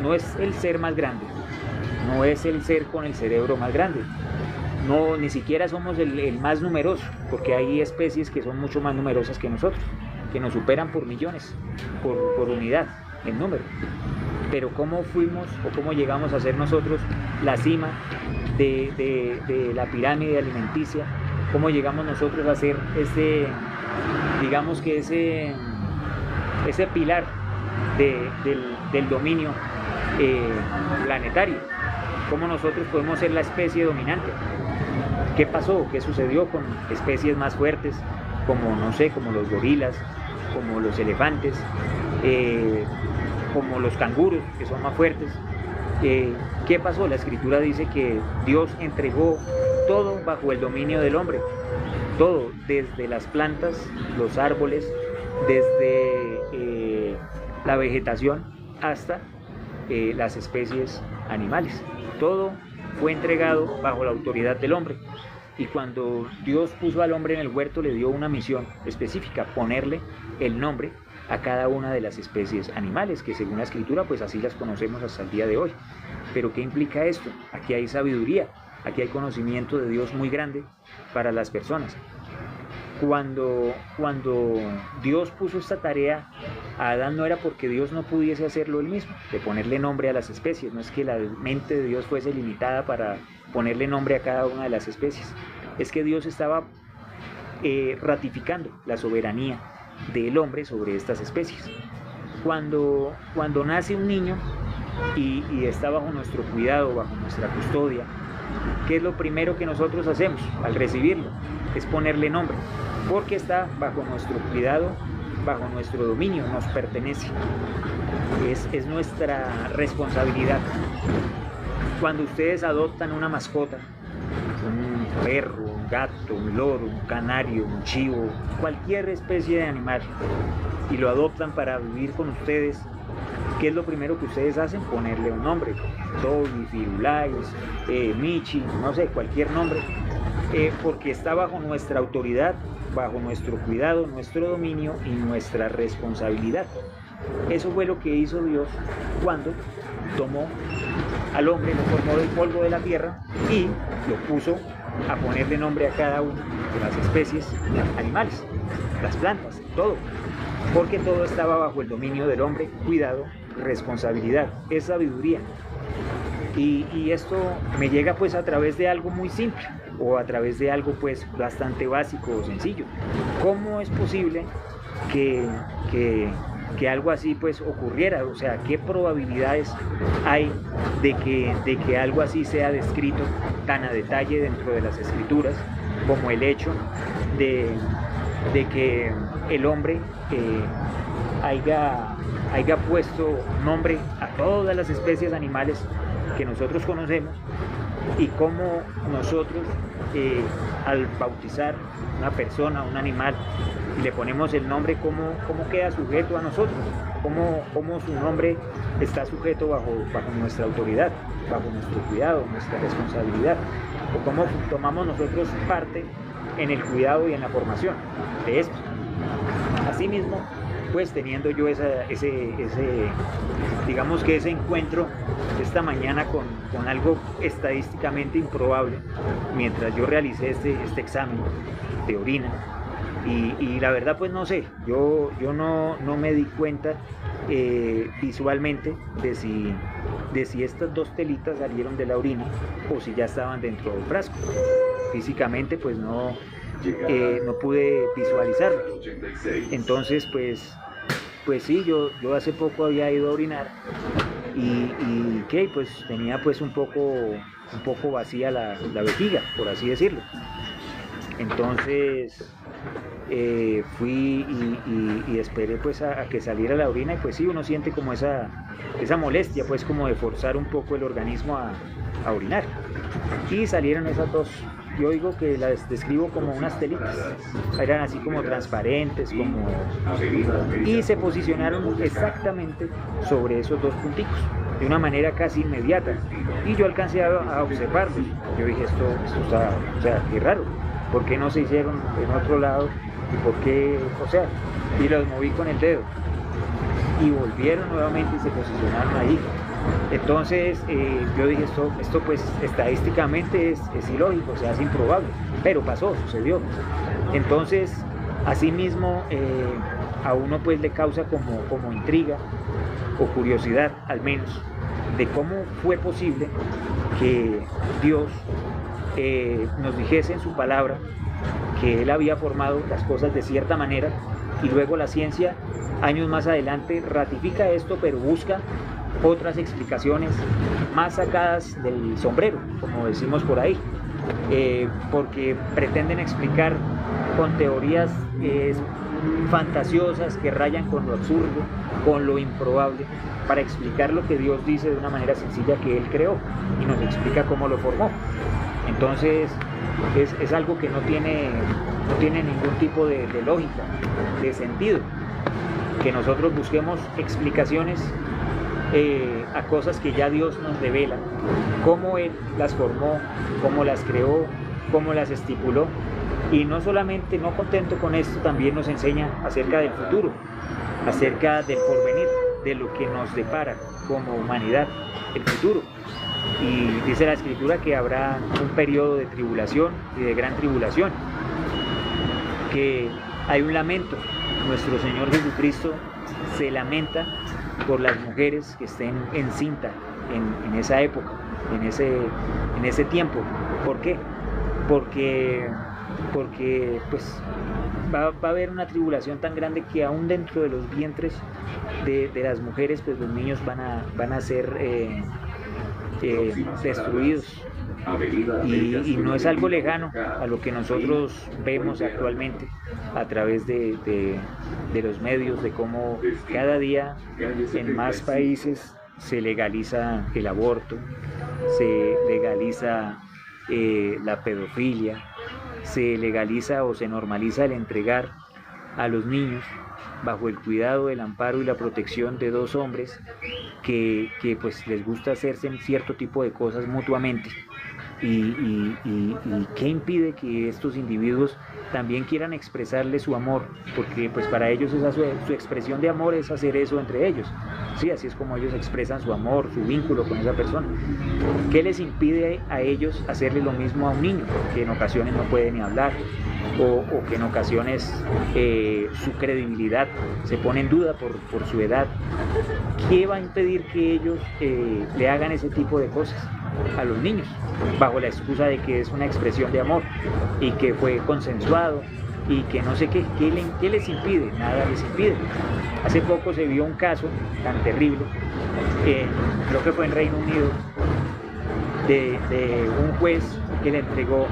no es el ser más grande, no es el ser con el cerebro más grande, no, ni siquiera somos el más numeroso, porque hay especies que son mucho más numerosas que nosotros, que nos superan por millones, por unidad, en número. Pero cómo fuimos o cómo llegamos a ser nosotros la cima de la pirámide alimenticia, cómo llegamos nosotros a ser digamos que ese pilar del dominio planetario, cómo nosotros podemos ser la especie dominante. ¿Qué pasó? ¿Qué sucedió con especies más fuertes, como, no sé, como los gorilas, como los elefantes, como los canguros, que son más fuertes? ¿Qué pasó? La Escritura dice que Dios entregó todo bajo el dominio del hombre, todo, desde las plantas, los árboles, desde la vegetación hasta las especies animales. Todo fue entregado bajo la autoridad del hombre. Y cuando Dios puso al hombre en el huerto, le dio una misión específica, ponerle el nombre a cada una de las especies animales, que según la escritura, pues así las conocemos hasta el día de hoy. Pero ¿qué implica esto? Aquí hay sabiduría, aquí hay conocimiento de Dios muy grande para las personas. Cuando Dios puso esta tarea a Adán, no era porque Dios no pudiese hacerlo él mismo, de ponerle nombre a las especies. No es que la mente de Dios fuese limitada para ponerle nombre a cada una de las especies. Es que Dios estaba ratificando la soberanía del hombre sobre estas especies. Cuando nace un niño y está bajo nuestro cuidado, bajo nuestra custodia, ¿qué es lo primero que nosotros hacemos al recibirlo? Es ponerle nombre, porque está bajo nuestro cuidado, bajo nuestro dominio, nos pertenece. Es nuestra responsabilidad. Cuando ustedes adoptan una mascota, un perro, un gato, un loro, un canario, un chivo, cualquier especie de animal, y lo adoptan para vivir con ustedes, ¿qué es lo primero que ustedes hacen? Ponerle un nombre. Toby, Firulais, Michi, no sé, cualquier nombre, porque está bajo nuestra autoridad, bajo nuestro cuidado, nuestro dominio y nuestra responsabilidad. Eso fue lo que hizo Dios cuando tomó al hombre, lo formó del polvo de la tierra y lo puso a ponerle nombre a cada una de las especies animales, las plantas, todo, porque todo estaba bajo el dominio del hombre, cuidado, responsabilidad, es sabiduría. Y esto me llega pues a través de algo muy simple o a través de algo pues bastante básico o sencillo. ¿Cómo es posible que algo así pues ocurriera? O sea, ¿qué probabilidades hay de que algo así sea descrito tan a detalle dentro de las escrituras, como el hecho de que el hombre haya puesto nombre a todas las especies animales que nosotros conocemos, y cómo nosotros al bautizar una persona, un animal, y le ponemos el nombre, cómo queda sujeto a nosotros, cómo su nombre está sujeto bajo nuestra autoridad, bajo nuestro cuidado, nuestra responsabilidad, o cómo tomamos nosotros parte en el cuidado y en la formación de esto. Asimismo, pues teniendo yo digamos que ese encuentro esta mañana con algo estadísticamente improbable, mientras yo realicé este examen de orina, y la verdad pues no sé, yo no me di cuenta visualmente de si estas dos telitas salieron de la orina o si ya estaban dentro del frasco. Físicamente pues no pude visualizarlo. Entonces pues sí, yo hace poco había ido a orinar y ¿qué? Pues tenía pues un poco vacía la vejiga, por así decirlo. Entonces fui y esperé pues a que saliera la orina, y pues sí, uno siente como esa molestia pues como de forzar un poco el organismo a orinar, y salieron esas dos. Yo digo que las describo como unas telitas, eran así como transparentes, y se posicionaron exactamente sobre esos dos punticos, de una manera casi inmediata, y yo alcancé a observarlos. Yo dije, esto está, o sea, qué raro, ¿por qué no se hicieron en otro lado? ¿Y por qué? O sea, y los moví con el dedo, y volvieron nuevamente y se posicionaron ahí. Entonces yo dije, esto pues estadísticamente es ilógico, o sea, es improbable, pero pasó, sucedió. Entonces, asimismo, a uno pues le causa como intriga o curiosidad, al menos, de cómo fue posible que Dios nos dijese en su palabra que Él había formado las cosas de cierta manera, y luego la ciencia, años más adelante, ratifica esto, pero busca otras explicaciones más sacadas del sombrero, como decimos por ahí, porque pretenden explicar con teorías fantasiosas que rayan con lo absurdo, con lo improbable, para explicar lo que Dios dice de una manera sencilla que Él creó y nos explica cómo lo formó. Entonces es algo que no tiene ningún tipo de lógica, de sentido, que nosotros busquemos explicaciones a cosas que ya Dios nos revela, cómo Él las formó, cómo las creó, como las estipuló. Y no solamente, no contento con esto, también nos enseña acerca del futuro, acerca del porvenir, de lo que nos depara como humanidad, el futuro. Y dice la Escritura que habrá un periodo de tribulación y de gran tribulación, que hay un lamento. Nuestro Señor Jesucristo se lamenta por las mujeres que estén encinta en esa época, en ese tiempo. ¿Por qué? Porque pues va a haber una tribulación tan grande que aún dentro de los vientres de las mujeres, pues los niños van a ser destruidos. Y no es algo lejano a lo que nosotros vemos actualmente a través de los medios, de cómo cada día en más países se legaliza el aborto, se legaliza la pedofilia, se legaliza o se normaliza el entregar a los niños bajo el cuidado, el amparo y la protección de dos hombres que pues les gusta hacerse cierto tipo de cosas mutuamente. Y qué impide que estos individuos también quieran expresarle su amor, porque pues para ellos esa su expresión de amor es hacer eso entre ellos. Sí, así es como ellos expresan su amor, su vínculo con esa persona. ¿Qué les impide a ellos hacerle lo mismo a un niño que en ocasiones no puede ni hablar, o que en ocasiones su credibilidad se pone en duda por su edad? ¿Qué va a impedir que ellos le hagan ese tipo de cosas a los niños, bajo la excusa de que es una expresión de amor y que fue consensuado y que no sé qué? ¿Qué les impide? Nada les impide. Hace poco se vio un caso tan terrible, creo que fue en Reino Unido, de un juez que le entregó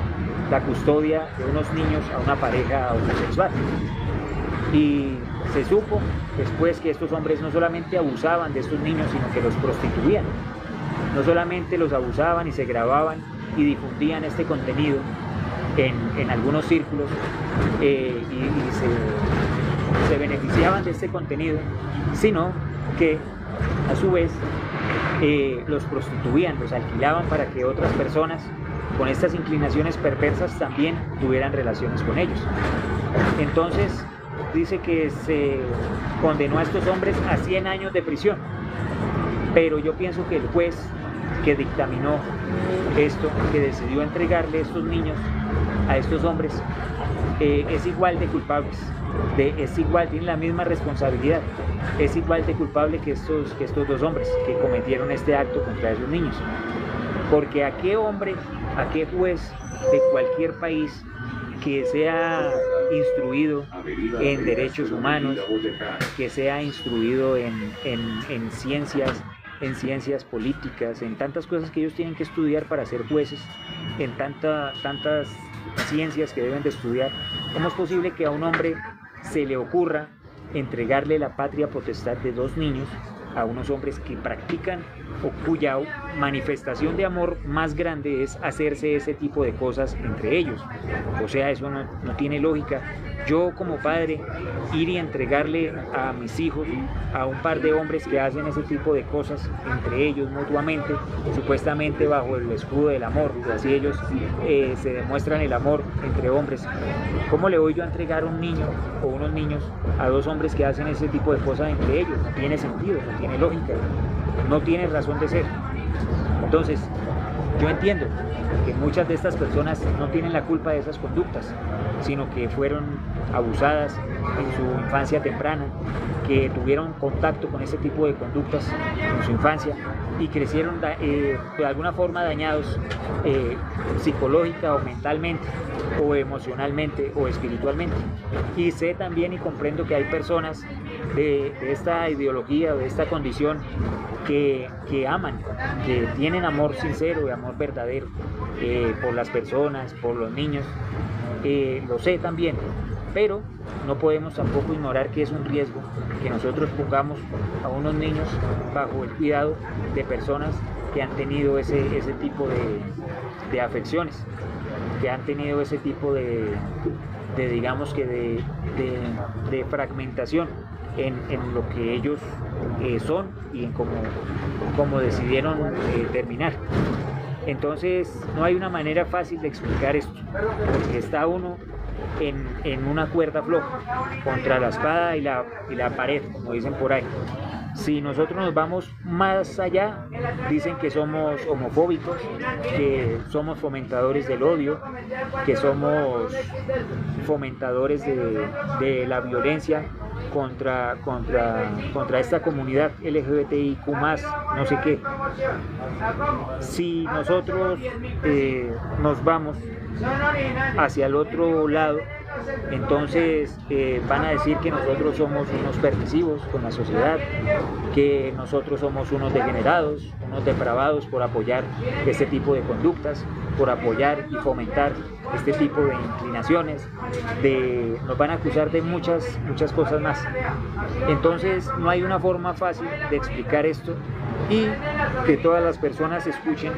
la custodia de unos niños a una pareja homosexual. Y se supo después que estos hombres no solamente abusaban de estos niños, sino que los prostituían. No solamente los abusaban y se grababan y difundían este contenido en algunos círculos y se beneficiaban de este contenido, sino que a su vez los prostituían, los alquilaban para que otras personas con estas inclinaciones perversas también tuvieran relaciones con ellos. Entonces dice que se condenó a estos hombres a 100 años de prisión, pero yo pienso que el juez que dictaminó esto, que decidió entregarle estos niños a estos hombres, es igual de culpables, tiene la misma responsabilidad, es igual de culpable que estos dos hombres que cometieron este acto contra esos niños. Porque a qué hombre, a qué juez de cualquier país que sea instruido en derechos humanos, que sea instruido en ciencias políticas, en tantas cosas que ellos tienen que estudiar para ser jueces, en tantas ciencias que deben de estudiar, ¿cómo es posible que a un hombre se le ocurra entregarle la patria potestad de dos niños a unos hombres que practican o cuya manifestación de amor más grande es hacerse ese tipo de cosas entre ellos? O sea, eso no tiene lógica. Yo como padre ir y entregarle a mis hijos a un par de hombres que hacen ese tipo de cosas entre ellos mutuamente, supuestamente bajo el escudo del amor, así ellos se demuestran el amor entre hombres. ¿Cómo le voy yo a entregar un niño o unos niños a dos hombres que hacen ese tipo de cosas entre ellos? No tiene sentido, no tiene lógica, no tiene razón de ser. Entonces, yo entiendo que muchas de estas personas no tienen la culpa de esas conductas, sino que fueron abusadas en su infancia temprana, que tuvieron contacto con ese tipo de conductas en su infancia y crecieron de alguna forma dañados psicológica o mentalmente o emocionalmente o espiritualmente. Y sé también y comprendo que hay personas de esta ideología o de esta condición que aman, que tienen amor sincero y amor verdadero por las personas, por los niños. Lo sé también, pero no podemos tampoco ignorar que es un riesgo que nosotros pongamos a unos niños bajo el cuidado de personas que han tenido ese tipo de afecciones, que han tenido ese tipo de digamos que de fragmentación en lo que ellos son y en cómo decidieron terminar. Entonces no hay una manera fácil de explicar esto, porque está uno en una cuerda floja, contra la espada y la pared, como dicen por ahí. Si nosotros nos vamos más allá, dicen que somos homofóbicos, que somos fomentadores del odio, que somos fomentadores de la violencia contra esta comunidad LGBTIQ+, no sé qué. Si nosotros nos vamos hacia el otro lado, entonces van a decir que nosotros somos unos permisivos con la sociedad, que nosotros somos unos degenerados, unos depravados por apoyar este tipo de conductas, por apoyar y fomentar este tipo de inclinaciones, nos van a acusar de muchas cosas más. Entonces no hay una forma fácil de explicar esto y que todas las personas escuchen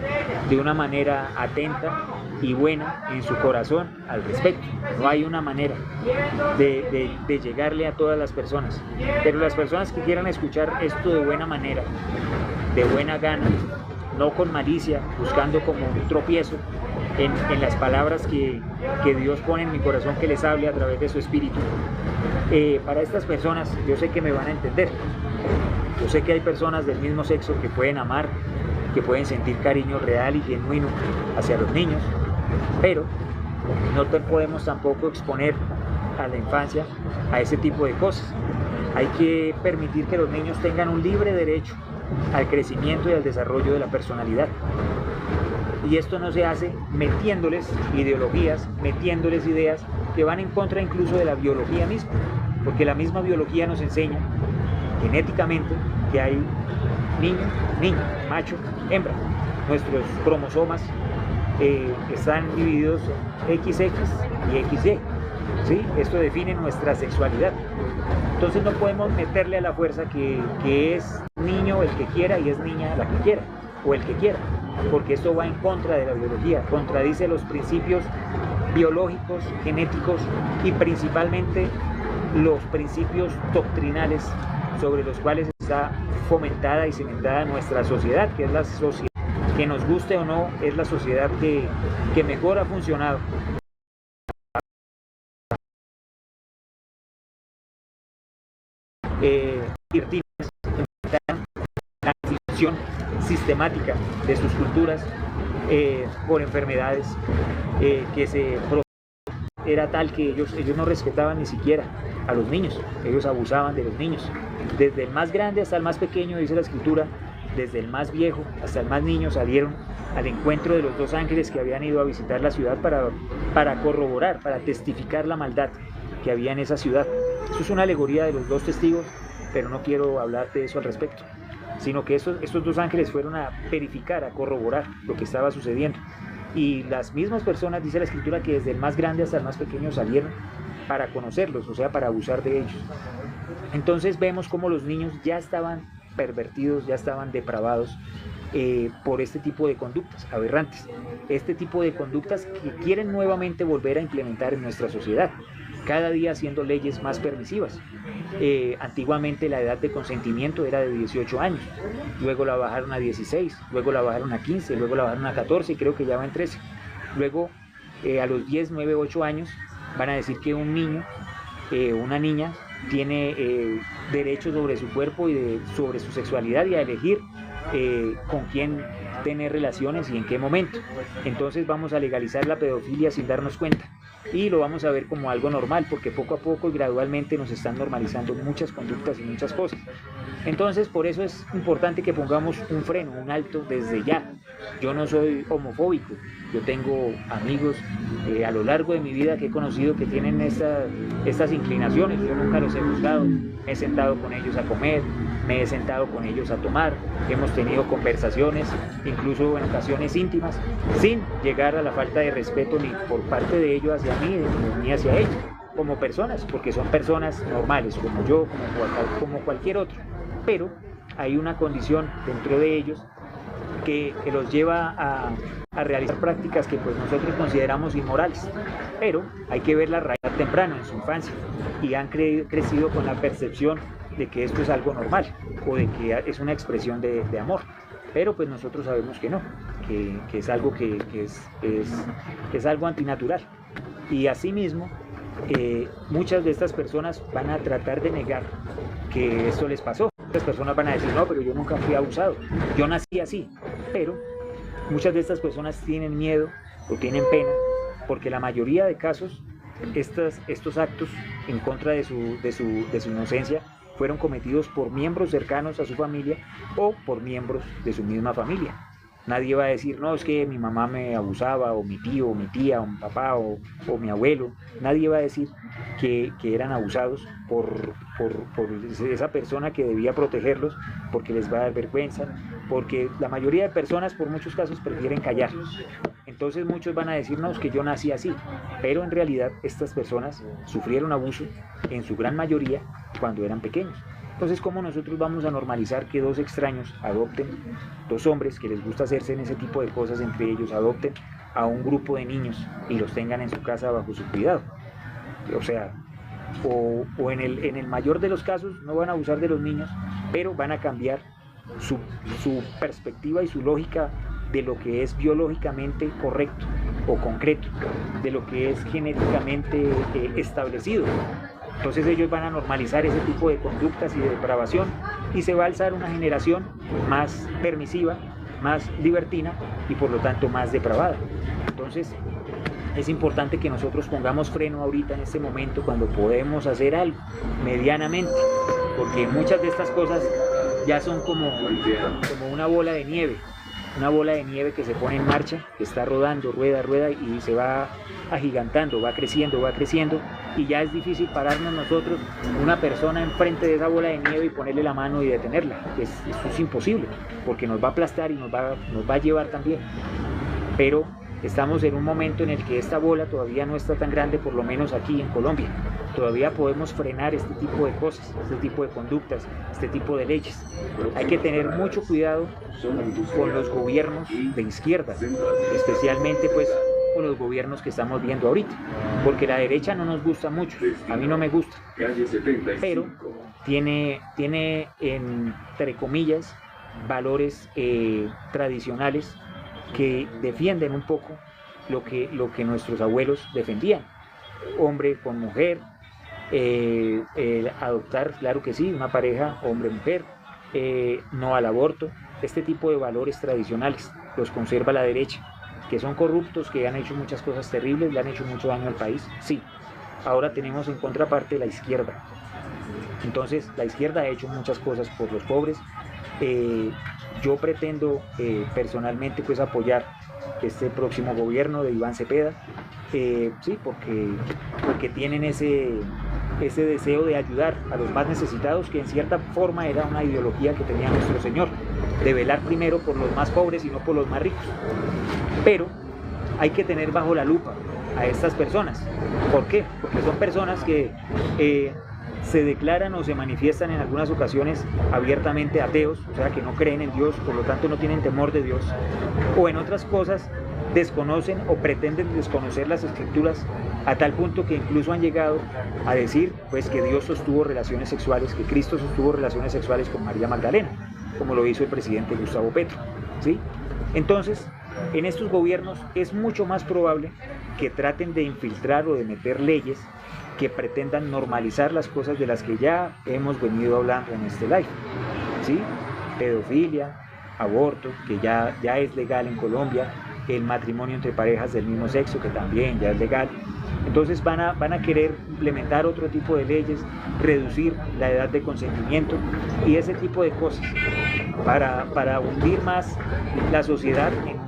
de una manera atenta y buena en su corazón al respecto. No hay una manera de llegarle a todas las personas, pero las personas que quieran escuchar esto de buena manera, de buena gana, no con malicia, buscando como un tropiezo en las palabras que Dios pone en mi corazón, que les hable a través de su espíritu. Para estas personas yo sé que me van a entender. Yo sé que hay personas del mismo sexo que pueden amar, que pueden sentir cariño real y genuino hacia los niños, pero no podemos tampoco exponer a la infancia a ese tipo de cosas. Hay que permitir que los niños tengan un libre derecho al crecimiento y al desarrollo de la personalidad. Y esto no se hace metiéndoles ideologías, metiéndoles ideas que van en contra incluso de la biología misma, porque la misma biología nos enseña genéticamente que hay niño, niña, macho, hembra. Nuestros cromosomas están divididos en XX y XY, ¿sí? Esto define nuestra sexualidad. Entonces no podemos meterle a la fuerza que es niño el que quiera y es niña la que quiera, o el que quiera, porque esto va en contra de la biología, contradice los principios biológicos, genéticos y principalmente los principios doctrinales sobre los cuales está fomentada y cimentada nuestra sociedad, que es la sociedad, que nos guste o no, es la sociedad que mejor ha funcionado. La destrucción sistemática de sus culturas por enfermedades que era tal que ellos no respetaban ni siquiera a los niños, ellos abusaban de los niños, desde el más grande hasta el más pequeño, dice la escritura, desde el más viejo hasta el más niño salieron al encuentro de los dos ángeles que habían ido a visitar la ciudad para corroborar, para testificar la maldad que había en esa ciudad. Eso es una alegoría de los dos testigos, pero no quiero hablar de eso al respecto, sino que estos dos ángeles fueron a verificar, a corroborar lo que estaba sucediendo. Y las mismas personas, dice la escritura, que desde el más grande hasta el más pequeño salieron para conocerlos, o sea, para abusar de ellos. Entonces vemos cómo los niños ya estaban pervertidos, ya estaban depravados por este tipo de conductas aberrantes, este tipo de conductas que quieren nuevamente volver a implementar en nuestra sociedad, cada día haciendo leyes más permisivas. Antiguamente la edad de consentimiento era de 18 años, luego la bajaron a 16, luego la bajaron a 15, luego la bajaron a 14 y creo que ya va en 13. Luego a los 10, 9, 8 años van a decir que un niño, una niña, tiene derechos sobre su cuerpo y sobre su sexualidad y a elegir con quién tener relaciones y en qué momento. Entonces vamos a legalizar la pedofilia sin darnos cuenta y lo vamos a ver como algo normal, porque poco a poco y gradualmente nos están normalizando muchas conductas y muchas cosas. Entonces por eso es importante que pongamos un freno, un alto desde ya. Yo no soy homofóbico, yo tengo amigos a lo largo de mi vida que he conocido que tienen estas inclinaciones. Yo nunca los he juzgado, me he sentado con ellos a comer, me he sentado con ellos a tomar, hemos tenido conversaciones, incluso en ocasiones íntimas, sin llegar a la falta de respeto ni por parte de ellos hacia mí, ni hacia ellos, como personas, porque son personas normales, como yo, como cualquier otro. Pero hay una condición dentro de ellos que los lleva a realizar prácticas que pues nosotros consideramos inmorales, pero hay que verla raíz temprano en su infancia y han crecido con la percepción de que esto es algo normal o de que es una expresión de amor, pero pues nosotros sabemos que no. que es algo que es algo antinatural. Y asimismo, muchas de estas personas van a tratar de negar que esto les pasó. Muchas personas van a decir, no, pero yo nunca fui abusado, yo nací así. Pero muchas de estas personas tienen miedo o tienen pena, porque la mayoría de casos, estos actos en contra de su inocencia fueron cometidos por miembros cercanos a su familia o por miembros de su misma familia. Nadie va a decir, no, es que mi mamá me abusaba, o mi tío, o mi tía, o mi papá, o mi abuelo. Nadie va a decir que eran abusados por esa persona que debía protegerlos, porque les va a dar vergüenza, porque la mayoría de personas, por muchos casos, prefieren callar. Entonces muchos van a decir, no, es que yo nací así, pero en realidad estas personas sufrieron abuso, en su gran mayoría, cuando eran pequeños. Entonces, ¿cómo nosotros vamos a normalizar que dos extraños adopten, dos hombres que les gusta hacerse en ese tipo de cosas entre ellos, adopten a un grupo de niños y los tengan en su casa bajo su cuidado? O sea, o en el mayor de los casos no van a abusar de los niños, pero van a cambiar su perspectiva y su lógica de lo que es biológicamente correcto o concreto, de lo que es genéticamente establecido. Entonces ellos van a normalizar ese tipo de conductas y de depravación, y se va a alzar una generación más permisiva, más libertina y por lo tanto más depravada. Entonces es importante que nosotros pongamos freno ahorita en este momento, cuando podemos hacer algo medianamente, porque muchas de estas cosas ya son como una bola de nieve. Una bola de nieve que se pone en marcha, que está rodando, rueda y se va agigantando, va creciendo, y ya es difícil pararnos nosotros, una persona enfrente de esa bola de nieve, y ponerle la mano y detenerla. Eso es imposible, porque nos va a aplastar y nos va a llevar también. Pero estamos en un momento en el que esta bola todavía no está tan grande, por lo menos aquí en Colombia. Todavía podemos frenar este tipo de cosas, este tipo de conductas, este tipo de leyes. Hay que tener mucho cuidado con los gobiernos de izquierda, especialmente pues con los gobiernos que estamos viendo ahorita, porque la derecha no nos gusta mucho, a mí no me gusta, pero tiene entre comillas valores tradicionales que defienden un poco lo que nuestros abuelos defendían: hombre con mujer, adoptar, claro que sí, una pareja hombre-mujer, no al aborto. Este tipo de valores tradicionales los conserva la derecha, que son corruptos, que han hecho muchas cosas terribles, le han hecho mucho daño al país, sí. Ahora tenemos en contraparte la izquierda. Entonces la izquierda ha hecho muchas cosas por los pobres. Yo pretendo personalmente pues apoyar este próximo gobierno de Iván Cepeda, sí, porque tienen ese deseo de ayudar a los más necesitados, que en cierta forma era una ideología que tenía nuestro Señor, de velar primero por los más pobres y no por los más ricos. Pero hay que tener bajo la lupa a estas personas. ¿Por qué? Porque son personas que se declaran o se manifiestan en algunas ocasiones abiertamente ateos, o sea, que no creen en Dios, por lo tanto no tienen temor de Dios, o en otras cosas desconocen o pretenden desconocer las escrituras, a tal punto que incluso han llegado a decir pues que Dios sostuvo relaciones sexuales, que Cristo sostuvo relaciones sexuales con María Magdalena, como lo hizo el presidente Gustavo Petro, ¿sí? Entonces, en estos gobiernos es mucho más probable que traten de infiltrar o de meter leyes que pretendan normalizar las cosas de las que ya hemos venido hablando en este live, ¿sí? Pedofilia, aborto, que ya es legal en Colombia, el matrimonio entre parejas del mismo sexo, que también ya es legal. Entonces van a querer implementar otro tipo de leyes, reducir la edad de consentimiento y ese tipo de cosas, para hundir más la sociedad en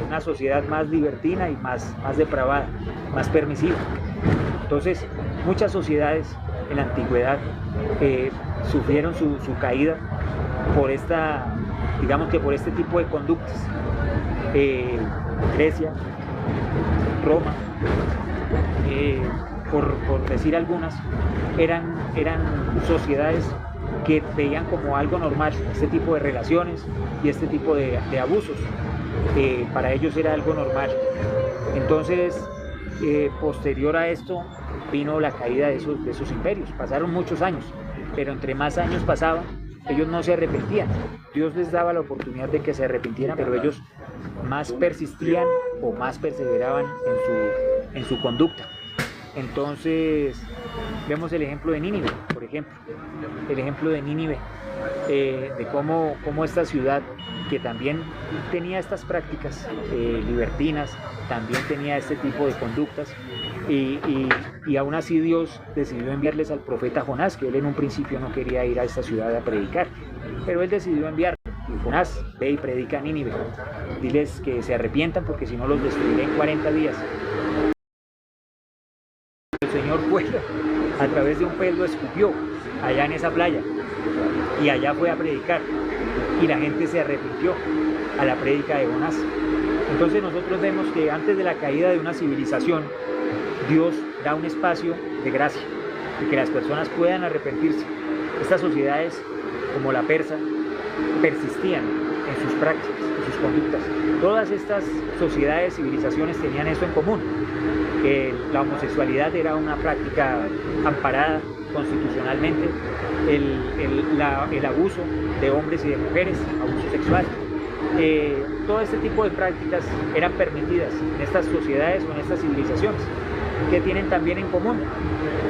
una sociedad más libertina y más depravada, más permisiva. Entonces, muchas sociedades en la antigüedad sufrieron su caída por por este tipo de conductas. Grecia, Roma, por decir algunas, eran sociedades que veían como algo normal este tipo de relaciones y este tipo de abusos. Para ellos era algo normal. Entonces, posterior a esto vino la caída de esos imperios. Pasaron muchos años, pero entre más años pasaban, ellos no se arrepentían. Dios les daba la oportunidad de que se arrepintieran, pero ellos más persistían o más perseveraban en su conducta. Entonces vemos el ejemplo de Nínive, por ejemplo, el ejemplo de Nínive, de cómo esta ciudad, que también tenía estas prácticas libertinas, también tenía este tipo de conductas, y aún así Dios decidió enviarles al profeta Jonás, que él en un principio no quería ir a esta ciudad a predicar, pero él decidió enviarlo. Y Jonás, ve y predica a Nínive, diles que se arrepientan porque si no los destruiré en 40 días. El Señor fue a través de un pez, lo escupió allá en esa playa y allá fue a predicar y la gente se arrepintió a la prédica de Jonás. Entonces nosotros vemos que antes de la caída de una civilización, Dios da un espacio de gracia y que las personas puedan arrepentirse. Estas sociedades, como la persa, persistían en sus prácticas, en sus conductas. Todas estas sociedades, civilizaciones tenían eso en común. La homosexualidad era una práctica amparada constitucionalmente, el abuso de hombres y de mujeres, abuso sexual. Todo este tipo de prácticas eran permitidas en estas sociedades o en estas civilizaciones, que tienen también en común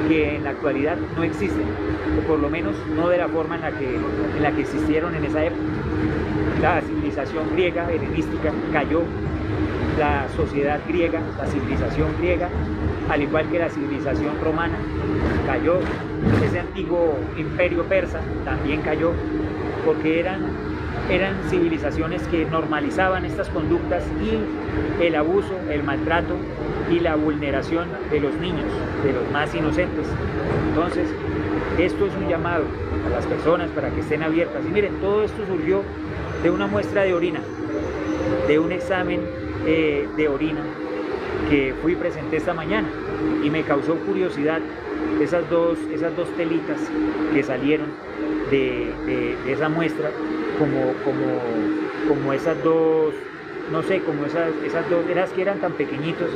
que en la actualidad no existen, o por lo menos no de la forma en la que existieron en esa época. La civilización griega, helenística, cayó. La sociedad griega, la civilización griega, al igual que la civilización romana, cayó. Ese antiguo imperio persa también cayó, porque eran civilizaciones que normalizaban estas conductas y el abuso, el maltrato y la vulneración de los niños, de los más inocentes. Entonces, esto es un llamado a las personas para que estén abiertas. Y miren, todo esto surgió de una muestra de orina, de un examen de orina que fui y presenté esta mañana, y me causó curiosidad esas dos telitas que salieron de esa muestra, como esas dos, no sé, como esas dos, que eran tan pequeñitos,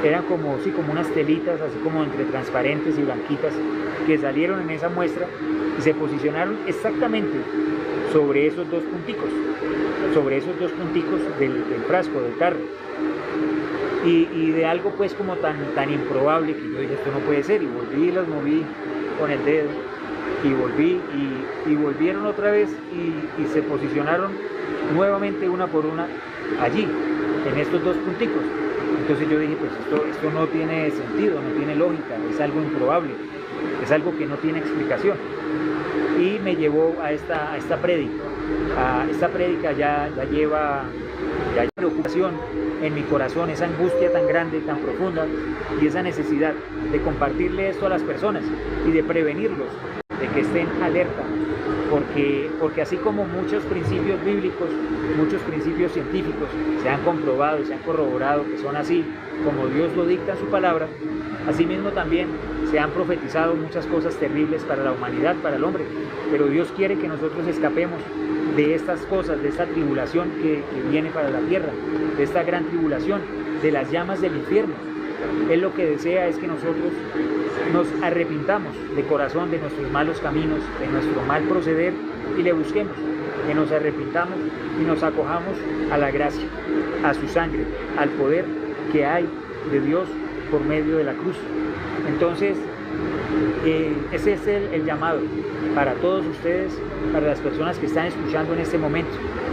eran como unas telitas, así como entre transparentes y blanquitas, que salieron en esa muestra y se posicionaron exactamente sobre esos dos punticos del frasco, del tarro, y de algo pues como tan improbable, que yo dije, esto no puede ser, y volví y las moví con el dedo, y volví y volvieron otra vez y se posicionaron nuevamente una por una allí, en estos dos punticos. Entonces yo dije, pues esto no tiene sentido, no tiene lógica, es algo improbable, es algo que no tiene explicación. Y me llevó a esta prédica. Esta prédica ya lleva preocupación en mi corazón, esa angustia tan grande, tan profunda, y esa necesidad de compartirle esto a las personas y de prevenirlos, de que estén alerta, porque así como muchos principios bíblicos, muchos principios científicos se han comprobado y se han corroborado que son así, como Dios lo dicta en su palabra, asimismo también se han profetizado muchas cosas terribles para la humanidad, para el hombre, pero Dios quiere que nosotros escapemos de estas cosas, de esta tribulación que viene para la tierra, de esta gran tribulación, de las llamas del infierno. Él lo que desea es que nosotros nos arrepintamos de corazón de nuestros malos caminos, de nuestro mal proceder, y le busquemos, que nos arrepintamos y nos acojamos a la gracia, a su sangre, al poder que hay de Dios por medio de la cruz. Entonces, ese es el llamado para todos ustedes, para las personas que están escuchando en este momento,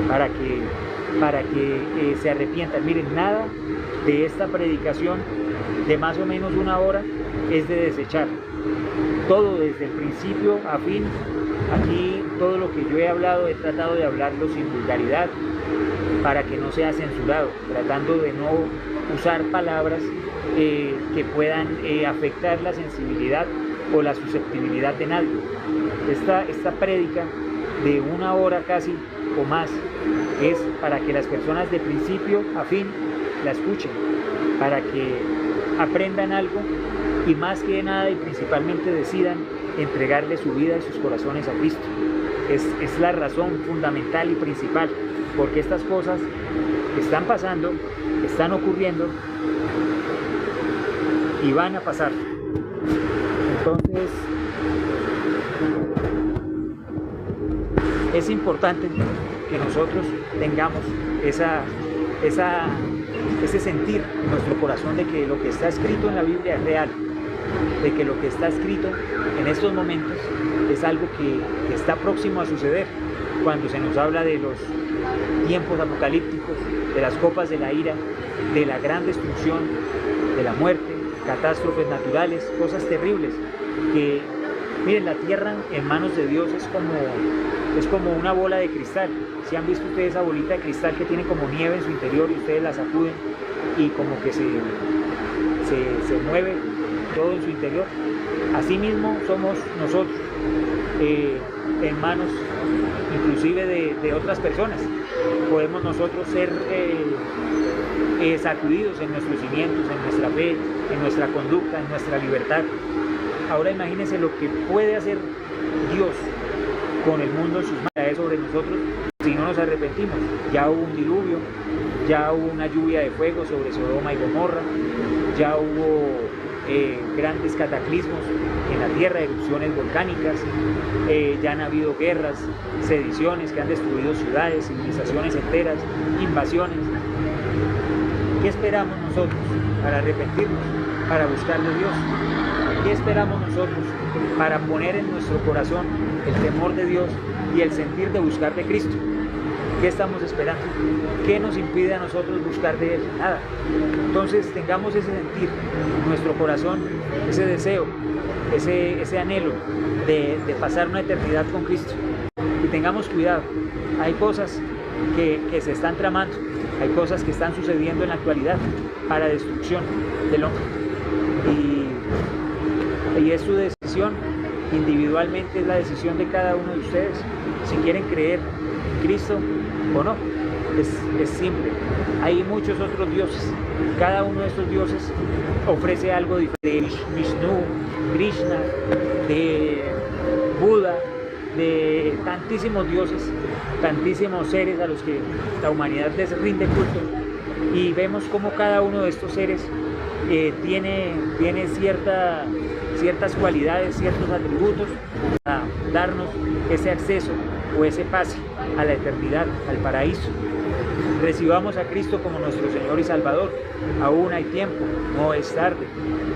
para que se arrepientan. Miren, nada de esta predicación de más o menos una hora es de desechar. Todo desde el principio a fin. Aquí todo lo que yo he hablado, he tratado de hablarlo sin vulgaridad, para que no sea censurado, tratando de no usar palabras que puedan afectar la sensibilidad o la susceptibilidad de nadie. Esta prédica de una hora casi o más es para que las personas de principio a fin la escuchen, para que aprendan algo y más que nada y principalmente decidan entregarle su vida y sus corazones a Cristo. Es la razón fundamental y principal, porque estas cosas están pasando, están ocurriendo y van a pasar. Entonces, es importante que nosotros tengamos ese sentir en nuestro corazón de que lo que está escrito en la Biblia es real, de que lo que está escrito en estos momentos es algo que está próximo a suceder, cuando se nos habla de los tiempos apocalípticos, de las copas de la ira, de la gran destrucción, de la muerte, catástrofes naturales, cosas terribles, que miren, la tierra en manos de Dios es como una bola de cristal. Si han visto ustedes esa bolita de cristal que tiene como nieve en su interior y ustedes la sacuden y como que se mueve todo en su interior, así mismo somos nosotros, en manos inclusive de otras personas. Podemos nosotros ser sacudidos en nuestros cimientos, en nuestra fe, en nuestra conducta, en nuestra libertad. Ahora imagínense lo que puede hacer Dios con el mundo en sus manos sobre nosotros si no nos arrepentimos. Ya hubo un diluvio, ya hubo una lluvia de fuego sobre Sodoma y Gomorra, ya hubo grandes cataclismos en la tierra, erupciones volcánicas, ya han habido guerras, sediciones que han destruido ciudades, civilizaciones enteras, invasiones. ¿Qué esperamos nosotros para arrepentirnos, para buscar de Dios? ¿Qué esperamos nosotros para poner en nuestro corazón el temor de Dios y el sentir de buscar de Cristo? ¿Qué estamos esperando? ¿Qué nos impide a nosotros buscar de Él? Nada. Entonces tengamos ese sentir en nuestro corazón, ese deseo, ese anhelo de pasar una eternidad con Cristo. Y tengamos cuidado. Hay cosas que se están tramando, hay cosas que están sucediendo en la actualidad para destrucción del hombre. Y es su decisión, individualmente es la decisión de cada uno de ustedes, si quieren creer en Cristo o no. Es simple. Hay muchos otros dioses. Cada uno de estos dioses ofrece algo diferente. De Vishnu, Krishna, de Buda, de tantísimos dioses, tantísimos seres a los que la humanidad les rinde culto. Y vemos cómo cada uno de estos seres tiene ciertas cualidades, ciertos atributos para darnos ese acceso o ese pase a la eternidad, al paraíso. Recibamos a Cristo como nuestro Señor y Salvador. Aún hay tiempo, no es tarde.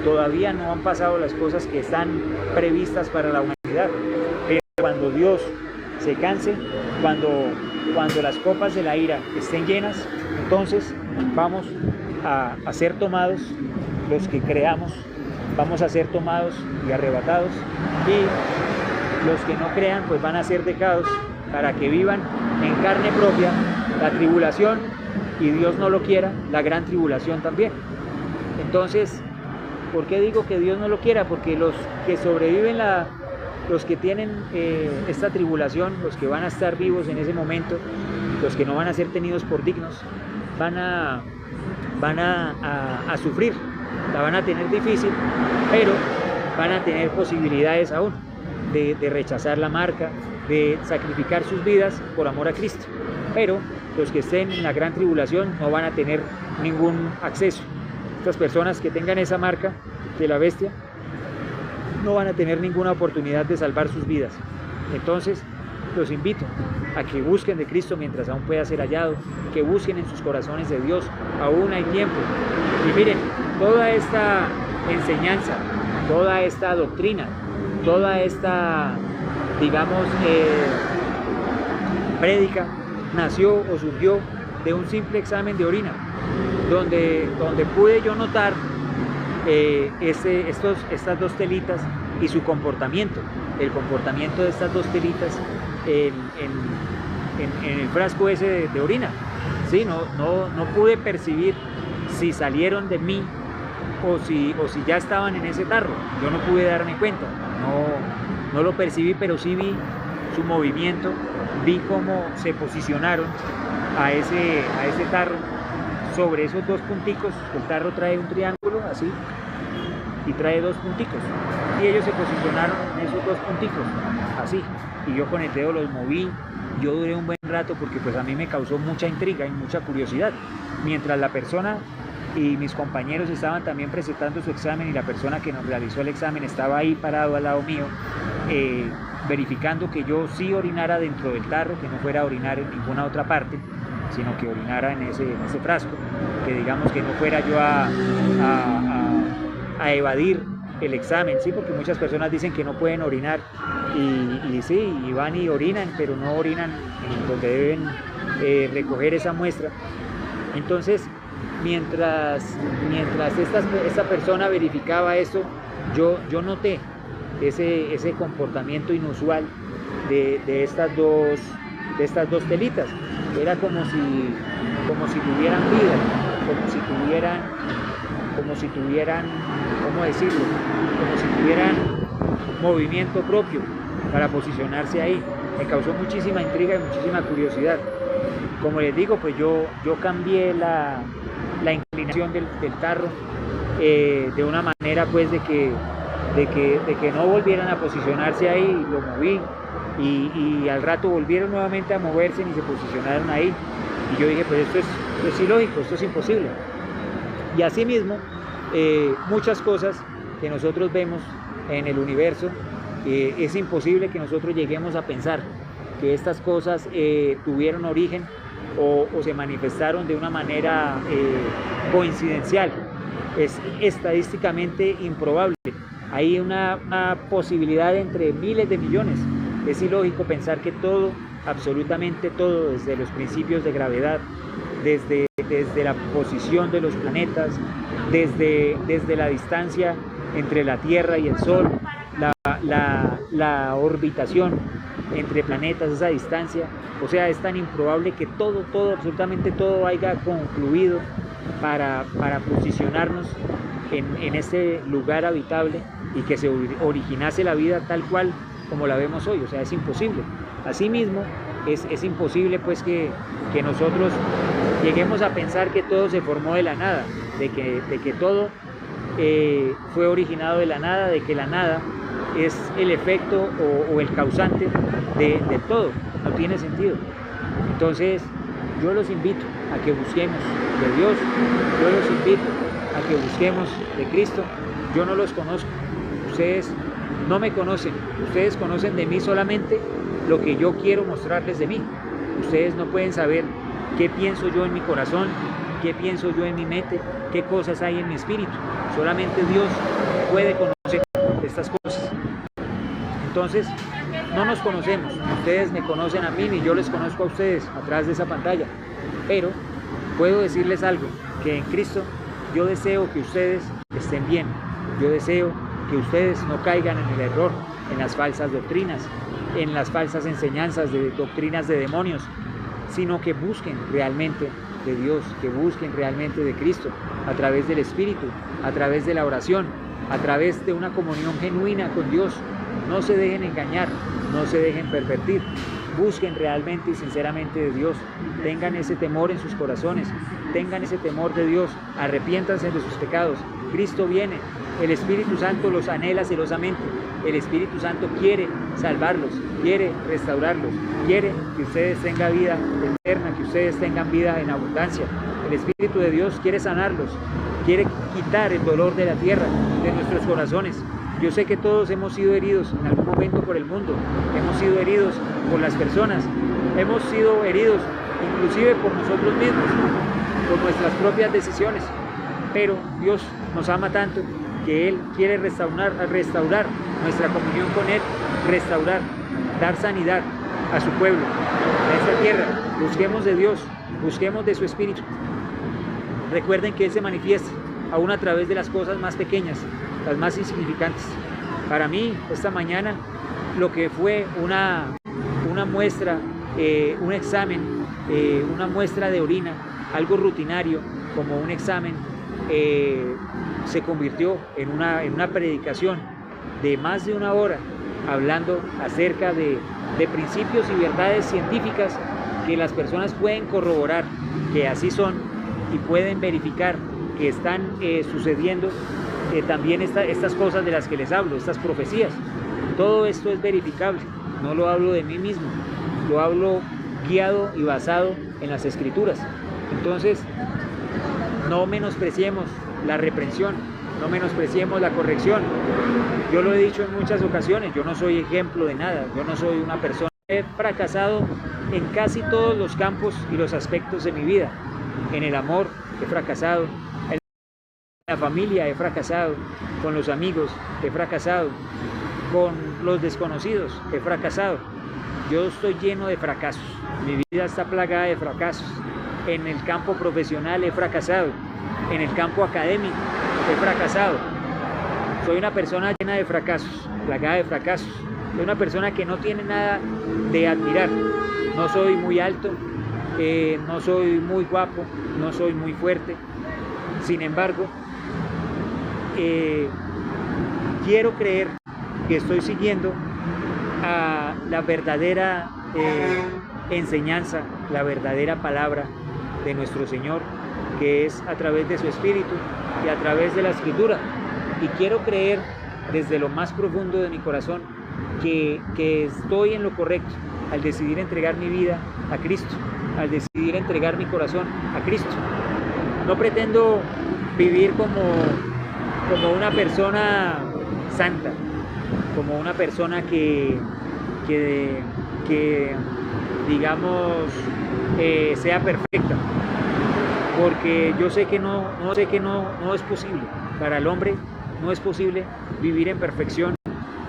Todavía no han pasado las cosas que están previstas para la humanidad. Pero cuando Dios se canse, cuando las copas de la ira estén llenas, entonces vamos a ser tomados, los que creamos, vamos a ser tomados y arrebatados, y los que no crean pues van a ser dejados para que vivan en carne propia la tribulación, y Dios no lo quiera, la gran tribulación también. Entonces, ¿por qué digo que Dios no lo quiera? Porque los que sobreviven, los que tienen esta tribulación, los que van a estar vivos en ese momento, los que no van a ser tenidos por dignos, van a sufrir, la van a tener difícil, pero van a tener posibilidades aún de rechazar la marca, de sacrificar sus vidas por amor a Cristo. Pero los que estén en la gran tribulación no van a tener ningún acceso. Estas personas que tengan esa marca de la bestia no van a tener ninguna oportunidad de salvar sus vidas. Entonces los invito a que busquen de Cristo mientras aún pueda ser hallado, que busquen en sus corazones de Dios, aún hay tiempo. Y miren, toda esta enseñanza, toda esta doctrina, toda esta, digamos, prédica, nació o surgió de un simple examen de orina, donde pude yo notar estas dos telitas y su comportamiento, el comportamiento de estas dos telitas en el frasco ese de orina. Sí, no pude percibir si salieron de mí o si ya estaban en ese tarro. Yo no pude darme cuenta, no lo percibí, pero sí vi su movimiento, vi cómo se posicionaron a ese tarro sobre esos dos punticos. El tarro trae un triángulo así y trae dos punticos, y ellos se posicionaron en esos dos punticos así, y yo con el dedo los moví. Yo duré un buen rato porque pues a mí me causó mucha intriga y mucha curiosidad, mientras la persona y mis compañeros estaban también presentando su examen, y la persona que nos realizó el examen estaba ahí parado al lado mío, verificando que yo sí orinara dentro del tarro, que no fuera a orinar en ninguna otra parte. sino que orinara en ese frasco, que digamos que no fuera yo a evadir el examen, ¿sí? Porque muchas personas dicen que no pueden orinar y sí, y van y orinan, pero no orinan en donde deben recoger esa muestra. Entonces, mientras esta persona verificaba eso, yo noté ese comportamiento inusual de estas dos telitas. Era como si tuvieran vida, como si tuvieran, ¿cómo decirlo? Como si tuvieran movimiento propio para posicionarse ahí. Me causó muchísima intriga y muchísima curiosidad. Como les digo, pues yo cambié la inclinación del tarro de una manera pues de que no volvieran a posicionarse ahí, lo moví y al rato volvieron nuevamente a moverse y se posicionaron ahí. Y yo dije, pues esto es ilógico, esto es imposible. Y asimismo, muchas cosas que nosotros vemos en el universo, es imposible que nosotros lleguemos a pensar que estas cosas tuvieron origen o se manifestaron de una manera coincidencial. Es estadísticamente improbable. Hay una posibilidad entre miles de millones. Es ilógico pensar que todo, absolutamente todo, desde los principios de gravedad, desde la posición de los planetas, desde la distancia entre la Tierra y el Sol, la orbitación entre planetas, esa distancia, o sea, es tan improbable que todo, absolutamente todo haya concluido para posicionarnos en este lugar habitable y que se originase la vida tal cual como la vemos hoy. O sea, es imposible. Asimismo, es imposible pues que nosotros lleguemos a pensar que todo se formó de la nada, de que todo fue originado de la nada, de que la nada es el efecto o el causante de todo. No tiene sentido. Entonces, yo los invito a que busquemos de Dios, yo los invito a que busquemos de Cristo. Yo no los conozco, ustedes no me conocen, ustedes conocen de mí solamente lo que yo quiero mostrarles de mí. Ustedes no pueden saber qué pienso yo en mi corazón, qué pienso yo en mi mente, qué cosas hay en mi espíritu. Solamente Dios puede conocer estas cosas. Entonces, no nos conocemos, ustedes me conocen a mí ni yo les conozco a ustedes atrás de esa pantalla, pero puedo decirles algo, que en Cristo yo deseo que ustedes estén bien, yo deseo que ustedes no caigan en el error, en las falsas doctrinas, en las falsas enseñanzas de doctrinas de demonios, sino que busquen realmente de Dios, que busquen realmente de Cristo, a través del Espíritu, a través de la oración, a través de una comunión genuina con Dios. No se dejen engañar, no se dejen pervertir, busquen realmente y sinceramente de Dios, tengan ese temor en sus corazones, tengan ese temor de Dios, arrepiéntanse de sus pecados. Cristo viene, el Espíritu Santo los anhela celosamente, el Espíritu Santo quiere salvarlos, quiere restaurarlos, quiere que ustedes tengan vida eterna, que ustedes tengan vida en abundancia. El Espíritu de Dios quiere sanarlos, quiere quitar el dolor de la tierra, de nuestros corazones. Yo sé que todos hemos sido heridos en algún momento por el mundo, hemos sido heridos por las personas, hemos sido heridos inclusive por nosotros mismos, por nuestras propias decisiones, pero Dios nos ama tanto que Él quiere restaurar nuestra comunión con Él, restaurar, dar sanidad a su pueblo, a esta tierra. Busquemos de Dios, busquemos de su Espíritu. Recuerden que Él se manifiesta aún a través de las cosas más pequeñas, las más insignificantes. Para mí, esta mañana, lo que fue una muestra, un examen, una muestra de orina, algo rutinario como un examen, se convirtió en una predicación de más de una hora, hablando acerca de principios y verdades científicas que las personas pueden corroborar que así son y pueden verificar que están sucediendo también estas cosas de las que les hablo, estas profecías. Todo esto es verificable, no lo hablo de mí mismo, lo hablo guiado y basado en las Escrituras. Entonces, no menospreciemos la reprensión, no menospreciemos la corrección. Yo lo he dicho en muchas ocasiones, yo no soy ejemplo de nada, yo no soy una persona. He fracasado en casi todos los campos y los aspectos de mi vida. En el amor he fracasado, en la familia he fracasado, con los amigos he fracasado, con los desconocidos he fracasado. Yo estoy lleno de fracasos, mi vida está plagada de fracasos. En el campo profesional he fracasado, en el campo académico he fracasado. Soy una persona llena de fracasos, plagada de fracasos. Soy una persona que no tiene nada de admirar. No soy muy alto, no soy muy guapo, no soy muy fuerte. Sin embargo, quiero creer que estoy siguiendo a la verdadera enseñanza, la verdadera palabra de nuestro Señor, que es a través de su Espíritu y a través de la Escritura. Y quiero creer desde lo más profundo de mi corazón que estoy en lo correcto al decidir entregar mi vida a Cristo, al decidir entregar mi corazón a Cristo. No pretendo vivir como una persona santa, como una persona que digamos, sea perfecta, porque yo sé que no es posible. Para el hombre no es posible vivir en perfección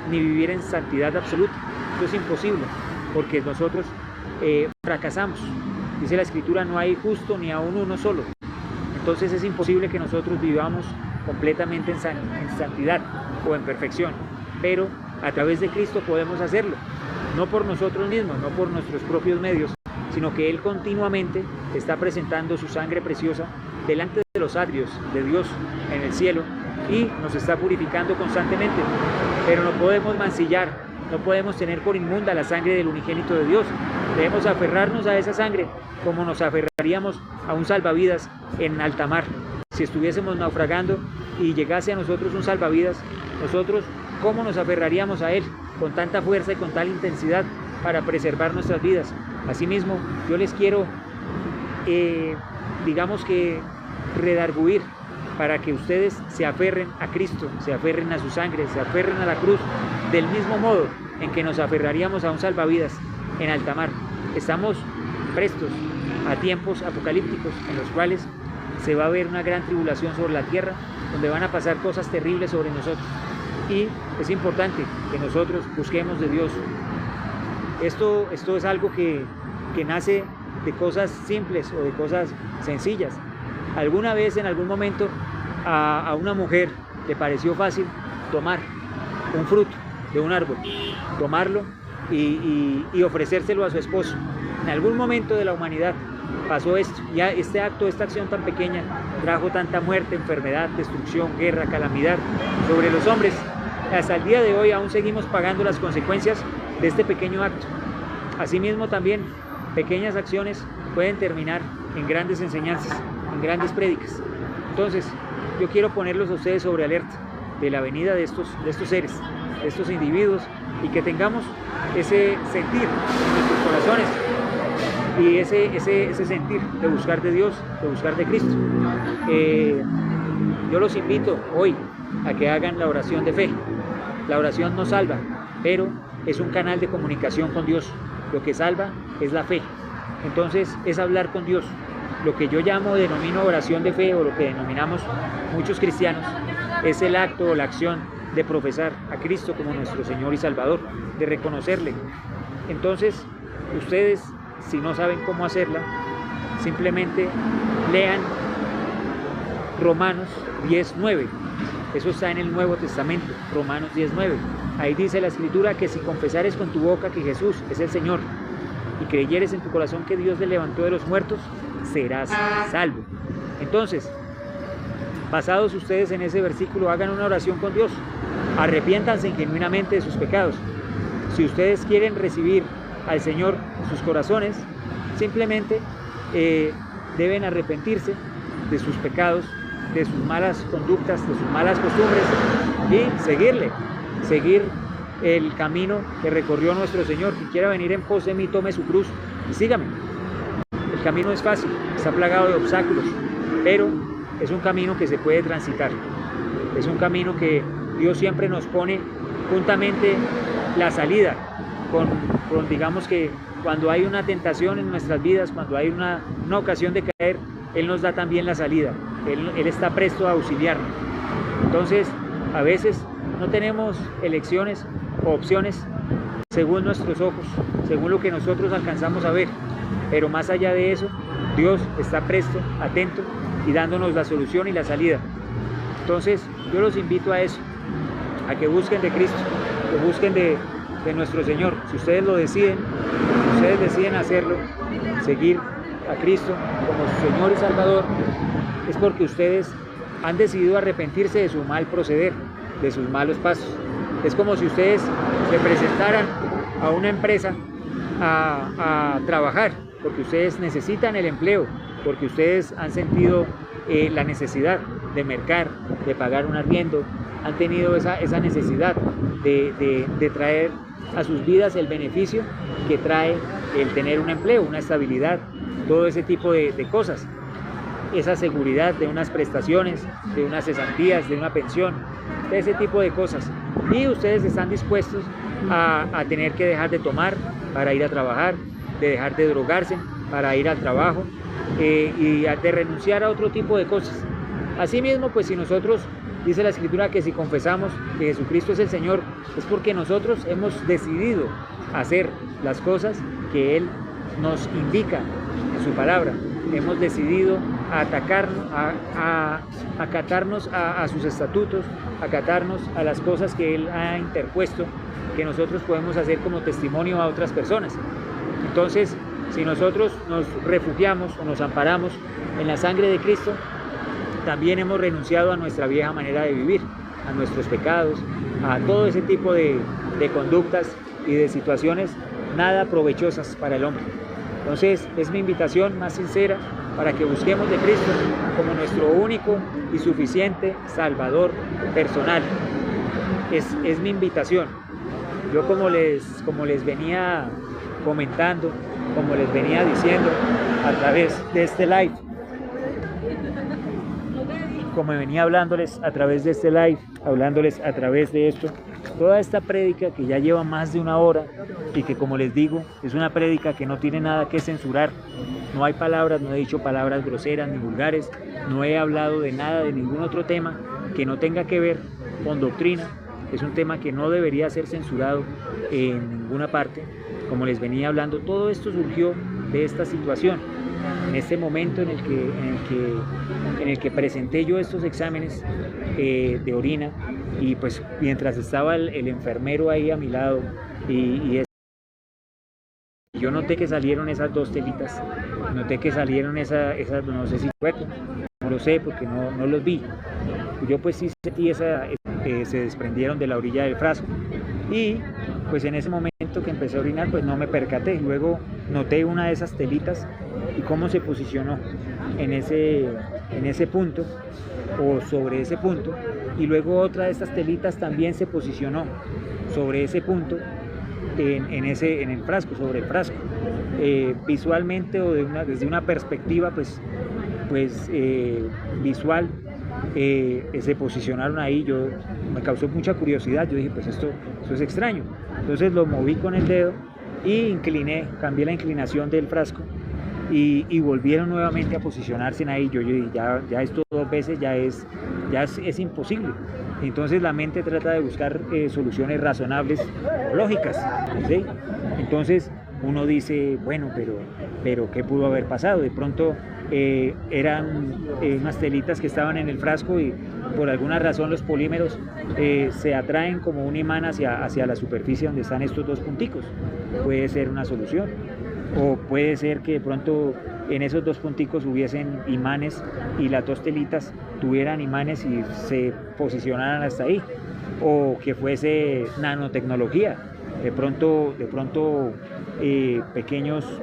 ni vivir en santidad absoluta. Eso es imposible, porque nosotros fracasamos. Dice la Escritura, no hay justo ni aún uno solo. Entonces es imposible que nosotros vivamos completamente en santidad o en perfección, pero a través de Cristo podemos hacerlo, no por nosotros mismos, no por nuestros propios medios, sino que Él continuamente está presentando su sangre preciosa delante de los atrios de Dios en el cielo y nos está purificando constantemente. Pero no podemos mancillar, no podemos tener por inmunda la sangre del unigénito de Dios. Debemos aferrarnos a esa sangre como nos aferraríamos a un salvavidas en alta mar. Si estuviésemos naufragando y llegase a nosotros un salvavidas, nosotros, ¿cómo nos aferraríamos a él con tanta fuerza y con tal intensidad para preservar nuestras vidas? Asimismo, yo les quiero, digamos que, redarguir para que ustedes se aferren a Cristo, se aferren a su sangre, se aferren a la cruz, del mismo modo en que nos aferraríamos a un salvavidas en alta mar. Estamos prestos a tiempos apocalípticos en los cuales se va a ver una gran tribulación sobre la tierra, donde van a pasar cosas terribles sobre nosotros. Y es importante que nosotros busquemos de Dios. Esto es algo que nace de cosas simples o de cosas sencillas. Alguna vez, en algún momento, a una mujer le pareció fácil tomar un fruto de un árbol, tomarlo y ofrecérselo a su esposo. En algún momento de la humanidad pasó esto. Ya este acto, esta acción tan pequeña trajo tanta muerte, enfermedad, destrucción, guerra, calamidad sobre los hombres. Hasta el día de hoy aún seguimos pagando las consecuencias de este pequeño acto. Asimismo también pequeñas acciones pueden terminar en grandes enseñanzas, en grandes prédicas. Entonces yo quiero ponerlos a ustedes sobre alerta de la venida de estos seres, de estos individuos, y que tengamos ese sentir en nuestros corazones y ese sentir de buscar de Dios, de buscar de Cristo. Yo los invito hoy a que hagan la oración de fe. La oración no salva, pero es un canal de comunicación con Dios. Lo que salva es la fe. Entonces es hablar con Dios. Lo que yo denomino oración de fe, o lo que denominamos muchos cristianos, es el acto o la acción de profesar a Cristo como nuestro Señor y Salvador, de reconocerle. Entonces, ustedes, si no saben cómo hacerla, simplemente lean Romanos 10:9. Eso está en el Nuevo Testamento, Romanos 10:9. Ahí dice la Escritura que si confesares con tu boca que Jesús es el Señor y creyeres en tu corazón que Dios le levantó de los muertos, serás salvo. Entonces, basados ustedes en ese versículo, hagan una oración con Dios. Arrepiéntanse genuinamente de sus pecados. Si ustedes quieren recibir al Señor en sus corazones, simplemente deben arrepentirse de sus pecados, de sus malas conductas, de sus malas costumbres, y seguir el camino que recorrió nuestro Señor. Quien quiera venir en pos de mí, tome su cruz y sígame. El camino es fácil, está plagado de obstáculos, pero es un camino que se puede transitar. Es un camino que Dios siempre nos pone juntamente la salida con digamos que cuando hay una tentación en nuestras vidas, cuando hay una ocasión de caer, Él nos da también la salida. Él está presto a auxiliarnos. Entonces, a veces no tenemos elecciones o opciones según nuestros ojos, según lo que nosotros alcanzamos a ver. Pero más allá de eso, Dios está presto, atento y dándonos la solución y la salida. Entonces, yo los invito a eso, a que busquen de Cristo, que busquen de nuestro Señor. Si ustedes lo deciden, si ustedes deciden hacerlo, seguir a Cristo como su Señor y Salvador, es porque ustedes han decidido arrepentirse de su mal proceder, de sus malos pasos. Es como si ustedes se presentaran a una empresa a trabajar, porque ustedes necesitan el empleo, porque ustedes han sentido la necesidad de mercar, de pagar un arriendo, han tenido esa necesidad de traer a sus vidas el beneficio que trae el tener un empleo, una estabilidad, todo ese tipo de cosas, esa seguridad de unas prestaciones, de unas cesantías, de una pensión, de ese tipo de cosas. Y ustedes están dispuestos a tener que dejar de tomar para ir a trabajar, de dejar de drogarse para ir al trabajo y de renunciar a otro tipo de cosas. Asimismo, pues si nosotros, dice la Escritura, que si confesamos que Jesucristo es el Señor, es porque nosotros hemos decidido hacer las cosas que Él nos indica en su palabra. Hemos decidido atacarnos, acatarnos a sus estatutos, acatarnos a las cosas que Él ha interpuesto, que nosotros podemos hacer como testimonio a otras personas. Entonces, si nosotros nos refugiamos o nos amparamos en la sangre de Cristo, también hemos renunciado a nuestra vieja manera de vivir, a nuestros pecados, a todo ese tipo de conductas y de situaciones nada provechosas para el hombre. Entonces, es mi invitación más sincera para que busquemos de Cristo como nuestro único y suficiente Salvador personal. Es mi invitación. Yo como les venía comentando, como les venía diciendo a través de este live, como venía hablándoles a través de este live, hablándoles a través de esto, toda esta prédica que ya lleva más de una hora y que, como les digo, es una prédica que no tiene nada que censurar. No hay palabras, no he dicho palabras groseras ni vulgares, no he hablado de nada, de ningún otro tema que no tenga que ver con doctrina. Es un tema que no debería ser censurado en ninguna parte. Como les venía hablando, todo esto surgió de esta situación. En este momento en el que presenté yo estos exámenes de orina, y pues mientras estaba el enfermero ahí a mi lado yo noté que salieron esas dos telitas, noté que salieron esas, no sé si fue, no lo sé porque no los vi. Yo pues sí sentí se desprendieron de la orilla del frasco, y pues en ese momento que empecé a orinar pues no me percaté. Luego noté una de esas telitas y cómo se posicionó en ese punto o sobre ese punto, y luego otra de estas telitas también se posicionó sobre ese punto en el frasco, sobre el frasco. Visualmente o desde una perspectiva pues visual, se posicionaron ahí. Me causó mucha curiosidad. Yo dije, pues esto es extraño. Entonces lo moví con el dedo y cambié la inclinación del frasco y volvieron nuevamente a posicionarse ahí. Yo dije, ya esto dos veces ya es imposible. Entonces la mente trata de buscar soluciones razonables, lógicas, ¿sí? Entonces uno dice, bueno, pero ¿qué pudo haber pasado? De pronto eran unas telitas que estaban en el frasco y por alguna razón los polímeros se atraen como un imán hacia la superficie donde están estos dos punticos. Puede ser una solución. O puede ser que de pronto en esos dos punticos hubiesen imanes y las dos telitas tuvieran imanes y se posicionaran hasta ahí. O que fuese nanotecnología. De pronto pequeños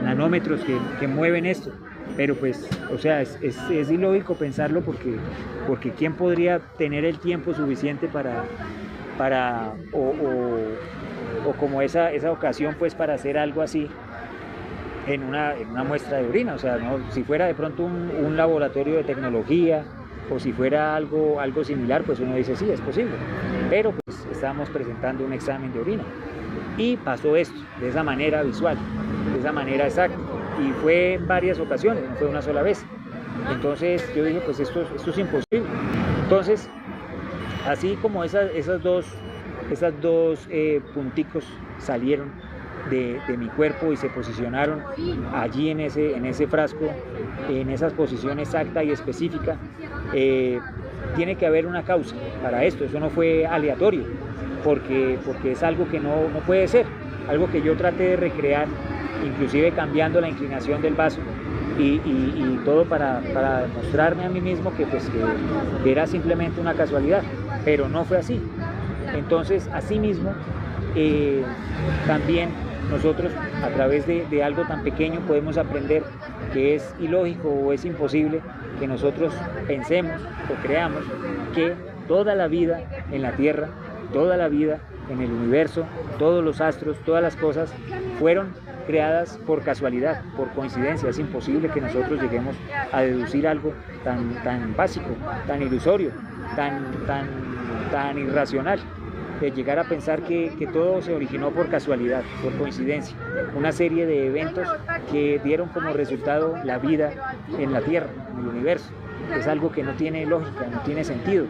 nanómetros que mueven esto. Pero pues, o sea, es ilógico pensarlo porque ¿quién podría tener el tiempo suficiente para como esa ocasión pues para hacer algo así en una muestra de orina? O sea, ¿no? Si fuera de pronto un laboratorio de tecnología o si fuera algo similar, pues uno dice sí, es posible, pero pues estábamos presentando un examen de orina. Y pasó esto, de esa manera visual, de esa manera exacta. Y fue en varias ocasiones, no fue una sola vez. Entonces yo dije, pues esto es imposible. Entonces, así como esas dos punticos salieron de mi cuerpo y se posicionaron allí en ese frasco, en esa posición exacta y específica, tiene que haber una causa para esto. Eso no fue aleatorio, porque es algo que no puede ser, algo que yo traté de recrear, inclusive cambiando la inclinación del vaso y todo para demostrarme a mí mismo que era simplemente una casualidad, pero no fue así. Entonces, asimismo, también nosotros a través de algo tan pequeño podemos aprender que es ilógico o es imposible que nosotros pensemos o creamos que toda la vida en la Tierra, toda la vida en el universo, todos los astros, todas las cosas fueron creadas por casualidad, por coincidencia. Es imposible que nosotros lleguemos a deducir algo tan básico, tan ilusorio, tan irracional, de llegar a pensar que todo se originó por casualidad, por coincidencia, una serie de eventos que dieron como resultado la vida en la Tierra, en el universo. Es algo que no tiene lógica, no tiene sentido,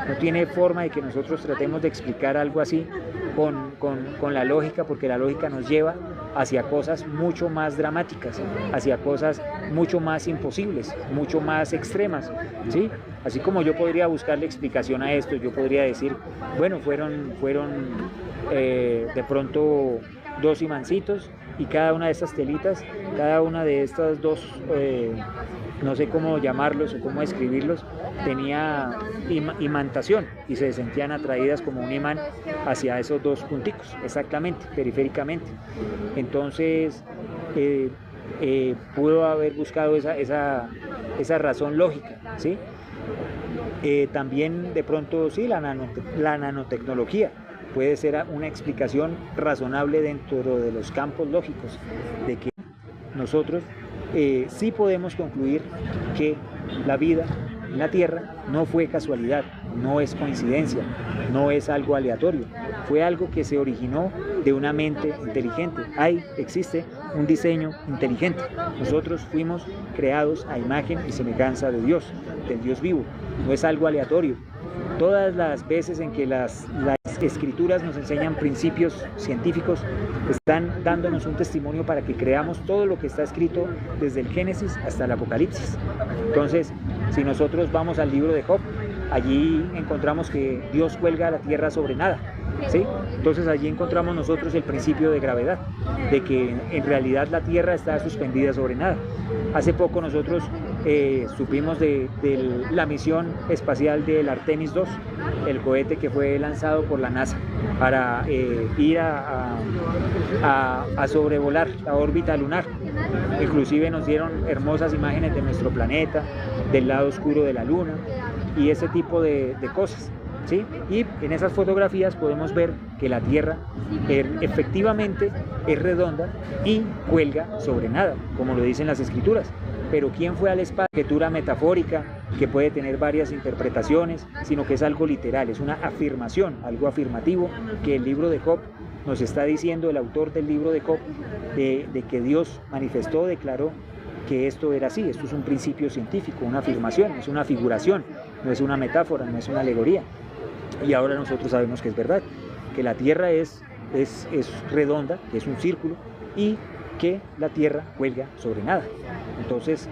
no tiene forma de que nosotros tratemos de explicar algo así con la lógica, porque la lógica nos lleva hacia cosas mucho más dramáticas, hacia cosas mucho más imposibles, mucho más extremas, ¿sí? Así como yo podría buscarle explicación a esto, yo podría decir, bueno, fueron de pronto dos imancitos y cada una de estas telitas, cada una de estas dos, no sé cómo llamarlos o cómo describirlos, tenía imantación y se sentían atraídas como un imán hacia esos dos punticos, exactamente, periféricamente. Entonces, pudo haber buscado esa razón lógica, ¿sí? También de pronto, sí, la nanotecnología puede ser una explicación razonable dentro de los campos lógicos, de que nosotros sí podemos concluir que la vida en la Tierra no fue casualidad, no es coincidencia, no es algo aleatorio, fue algo que se originó de una mente inteligente. Existe un diseño inteligente. Nosotros fuimos creados a imagen y semejanza de Dios, del Dios vivo, no es algo aleatorio. Todas las veces en que las escrituras nos enseñan principios científicos, están dándonos un testimonio para que creamos todo lo que está escrito desde el Génesis hasta el Apocalipsis. Entonces, si nosotros vamos al libro de Job, allí encontramos que Dios cuelga la tierra sobre nada, ¿sí? Entonces allí encontramos nosotros el principio de gravedad, de que en realidad la tierra está suspendida sobre nada. Hace poco nosotros supimos de la misión espacial del Artemis II, el cohete que fue lanzado por la NASA para ir a sobrevolar la órbita lunar. Inclusive nos dieron hermosas imágenes de nuestro planeta, del lado oscuro de la luna y ese tipo de cosas, ¿sí? Y en esas fotografías podemos ver que la Tierra efectivamente es redonda y cuelga sobre nada, como lo dicen las escrituras. Pero ¿quién fue al espacio? Escritura metafórica que puede tener varias interpretaciones, sino que es algo literal, es una afirmación, algo afirmativo que el libro de Job nos está diciendo, el autor del libro de Job, de que Dios manifestó, declaró que esto era así. Esto es un principio científico, una afirmación, es una figuración, no es una metáfora, no es una alegoría. Y ahora nosotros sabemos que es verdad, que la Tierra es redonda, que es un círculo, y que la Tierra cuelga sobre nada. Entonces,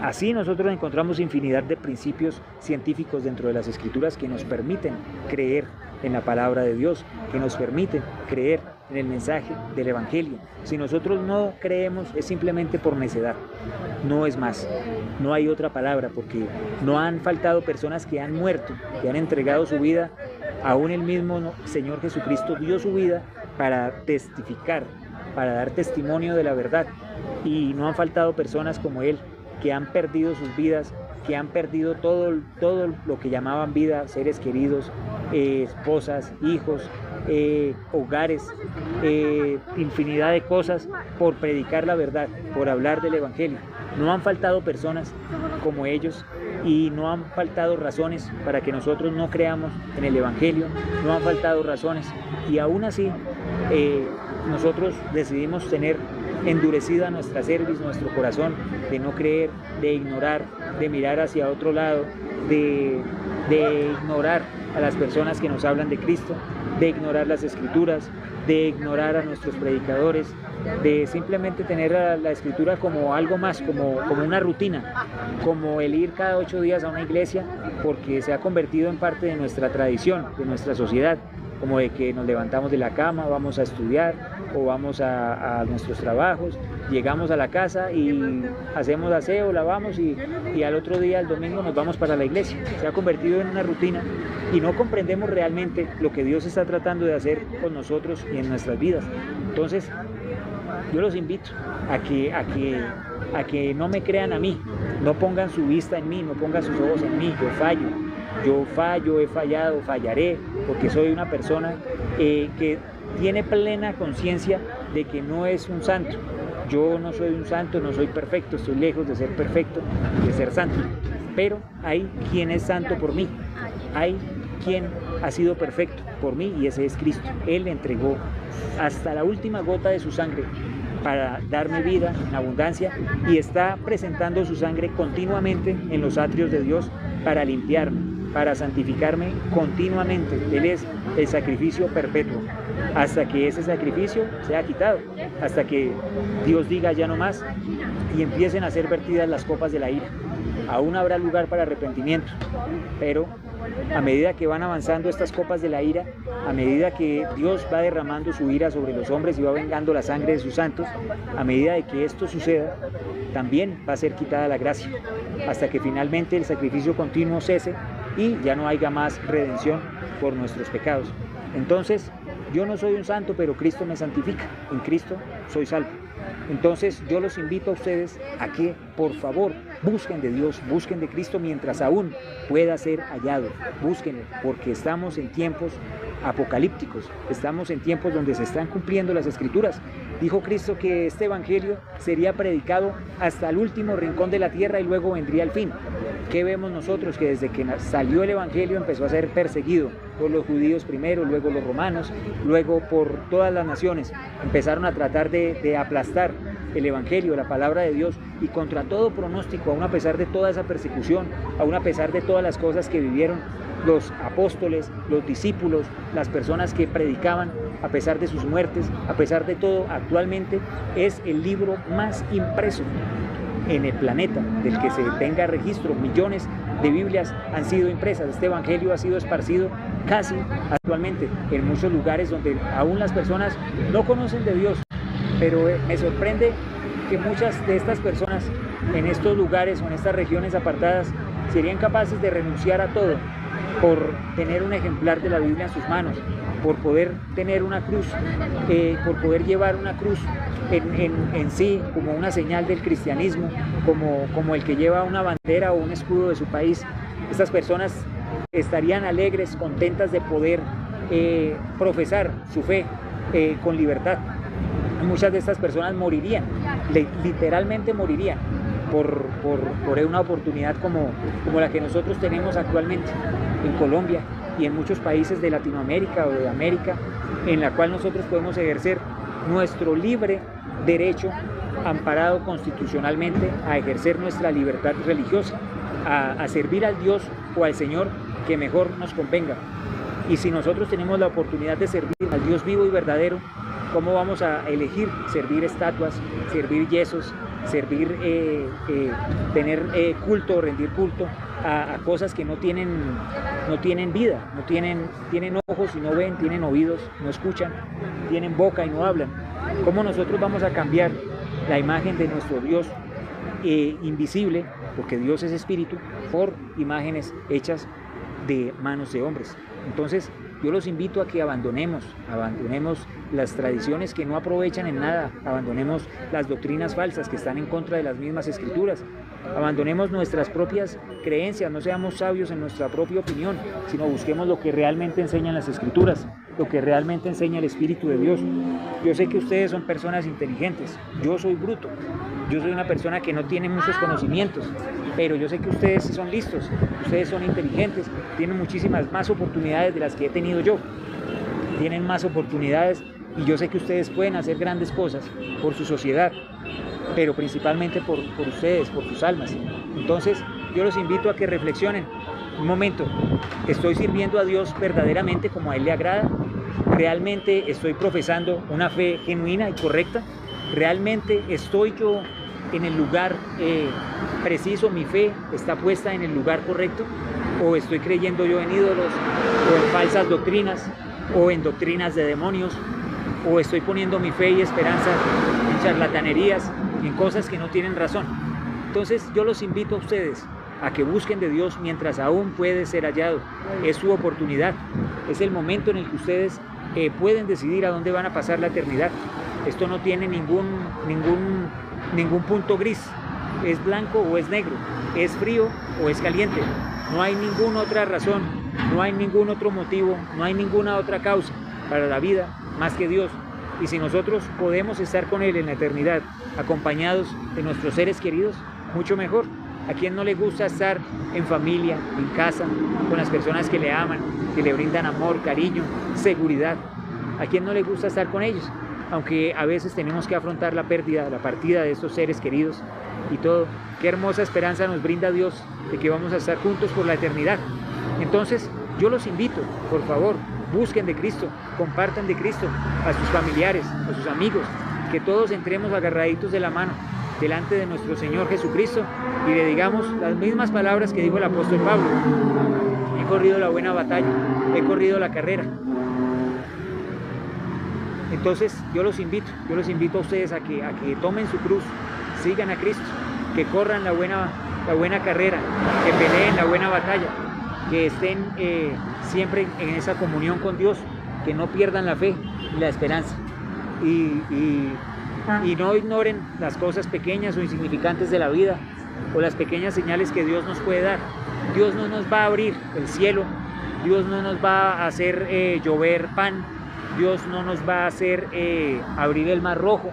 así nosotros encontramos infinidad de principios científicos dentro de las escrituras que nos permiten creer en la palabra de Dios, que nos permiten creer en el mensaje del Evangelio. Si nosotros no creemos es simplemente por necedad, no es más, no hay otra palabra, porque no han faltado personas que han muerto, que han entregado su vida. Aún el mismo Señor Jesucristo dio su vida para testificar, para dar testimonio de la verdad, y no han faltado personas como Él que han perdido sus vidas, que han perdido todo lo que llamaban vida, seres queridos, esposas, hijos, hogares, infinidad de cosas por predicar la verdad, por hablar del Evangelio. No han faltado personas como ellos y no han faltado razones para que nosotros no creamos en el Evangelio, no han faltado razones, y aún así nosotros decidimos tener endurecida nuestra cerviz, nuestro corazón, de no creer, de ignorar, de mirar hacia otro lado, de ignorar a las personas que nos hablan de Cristo, de ignorar las Escrituras, de ignorar a nuestros predicadores, de simplemente tener a la Escritura como algo más, como una rutina, como el ir cada 8 días a una iglesia, porque se ha convertido en parte de nuestra tradición, de nuestra sociedad, como de que nos levantamos de la cama, vamos a estudiar o vamos a nuestros trabajos, llegamos a la casa y hacemos aseo, lavamos y al otro día, el domingo, nos vamos para la iglesia. Se ha convertido en una rutina y no comprendemos realmente lo que Dios está tratando de hacer con nosotros y en nuestras vidas. Entonces, yo los invito a que no me crean a mí, no pongan su vista en mí, no pongan sus ojos en mí. Yo fallo, he fallado, fallaré, porque soy una persona que tiene plena conciencia de que no es un santo. Yo no soy un santo, no soy perfecto, estoy lejos de ser perfecto, de ser santo. Pero hay quien es santo por mí, hay quien ha sido perfecto por mí y ese es Cristo. Él entregó hasta la última gota de su sangre para darme vida en abundancia y está presentando su sangre continuamente en los atrios de Dios para limpiarme, para santificarme continuamente. Él es el sacrificio perpetuo, hasta que ese sacrificio sea quitado, hasta que Dios diga ya no más y empiecen a ser vertidas las copas de la ira. Aún habrá lugar para arrepentimiento, pero a medida que van avanzando estas copas de la ira, a medida que Dios va derramando su ira sobre los hombres y va vengando la sangre de sus santos, a medida de que esto suceda, también va a ser quitada la gracia, hasta que finalmente el sacrificio continuo cese y ya no haya más redención por nuestros pecados. Entonces, yo no soy un santo, pero Cristo me santifica. En Cristo soy salvo. Entonces, yo los invito a ustedes a que, por favor, busquen de Dios, busquen de Cristo mientras aún pueda ser hallado. Búsquenlo, porque estamos en tiempos apocalípticos, estamos en tiempos donde se están cumpliendo las Escrituras. Dijo Cristo que este evangelio sería predicado hasta el último rincón de la tierra y luego vendría el fin. ¿Qué vemos nosotros? Que desde que salió el evangelio empezó a ser perseguido por los judíos primero, luego los romanos, luego por todas las naciones. Empezaron a tratar de aplastar el evangelio, la palabra de Dios, y contra todo pronóstico, aún a pesar de toda esa persecución, aún a pesar de todas las cosas que vivieron los apóstoles, los discípulos, las personas que predicaban, a pesar de sus muertes, a pesar de todo, actualmente es el libro más impreso en el planeta, del que se tenga registro. Millones de Biblias han sido impresas. Este evangelio ha sido esparcido casi actualmente en muchos lugares donde aún las personas no conocen de Dios, pero me sorprende que muchas de estas personas en estos lugares o en estas regiones apartadas serían capaces de renunciar a todo por tener un ejemplar de la Biblia en sus manos, por poder tener una cruz, por poder llevar una cruz en sí como una señal del cristianismo, como el que lleva una bandera o un escudo de su país. Estas personas estarían alegres, contentas de poder profesar su fe con libertad. Muchas de estas personas morirían, literalmente morirían por una oportunidad como la que nosotros tenemos actualmente en Colombia y en muchos países de Latinoamérica o de América, en la cual nosotros podemos ejercer nuestro libre derecho, amparado constitucionalmente, a ejercer nuestra libertad religiosa, a servir al Dios o al Señor que mejor nos convenga. Y si nosotros tenemos la oportunidad de servir al Dios vivo y verdadero, ¿cómo vamos a elegir servir estatuas, servir yesos, servir, tener culto, rendir culto a cosas que no tienen vida, tienen ojos y no ven, tienen oídos, no escuchan, tienen boca y no hablan? ¿Cómo nosotros vamos a cambiar la imagen de nuestro Dios invisible, porque Dios es espíritu, por imágenes hechas de manos de hombres? Entonces, yo los invito a que abandonemos las tradiciones que no aprovechan en nada, abandonemos las doctrinas falsas que están en contra de las mismas Escrituras, abandonemos nuestras propias creencias, no seamos sabios en nuestra propia opinión, sino busquemos lo que realmente enseñan las Escrituras, lo que realmente enseña el Espíritu de Dios. Yo sé que ustedes son personas inteligentes, yo soy bruto, yo soy una persona que no tiene muchos conocimientos, pero yo sé que ustedes sí son listos, ustedes son inteligentes, tienen muchísimas más oportunidades de las que he tenido yo, tienen más oportunidades Y yo sé que ustedes pueden hacer grandes cosas por su sociedad, pero principalmente por ustedes, por sus almas. Entonces, yo los invito a que reflexionen. Un momento, ¿estoy sirviendo a Dios verdaderamente como a Él le agrada? ¿Realmente estoy profesando una fe genuina y correcta? ¿Realmente estoy yo en el lugar preciso? ¿Mi fe está puesta en el lugar correcto? ¿O estoy creyendo yo en ídolos, o en falsas doctrinas, o en doctrinas de demonios? ¿O estoy poniendo mi fe y esperanza en charlatanerías, en cosas que no tienen razón? Entonces yo los invito a ustedes a que busquen de Dios mientras aún puede ser hallado. Es su oportunidad, es el momento en el que ustedes pueden decidir a dónde van a pasar la eternidad. Esto no tiene ningún punto gris, es blanco o es negro, es frío o es caliente. No hay ninguna otra razón, no hay ningún otro motivo, no hay ninguna otra causa para la vida más que Dios. Y si nosotros podemos estar con Él en la eternidad, acompañados de nuestros seres queridos, mucho mejor. ¿A quién no le gusta estar en familia, en casa, con las personas que le aman, que le brindan amor, cariño, seguridad? ¿A quién no le gusta estar con ellos? Aunque a veces tenemos que afrontar la pérdida, la partida de estos seres queridos y todo. Qué hermosa esperanza nos brinda Dios de que vamos a estar juntos por la eternidad. Entonces, yo los invito, por favor, busquen de Cristo, compartan de Cristo a sus familiares, a sus amigos, que todos entremos agarraditos de la mano delante de nuestro Señor Jesucristo y le digamos las mismas palabras que dijo el apóstol Pablo: he corrido la buena batalla, he corrido la carrera. Entonces yo los invito a ustedes a que tomen su cruz, sigan a Cristo, que corran la buena carrera, que peleen la buena batalla, que estén siempre en esa comunión con Dios, que no pierdan la fe y la esperanza. Y no ignoren las cosas pequeñas o insignificantes de la vida, o las pequeñas señales que Dios nos puede dar. Dios no nos va a abrir el cielo, Dios no nos va a hacer llover pan, Dios no nos va a hacer abrir el mar rojo,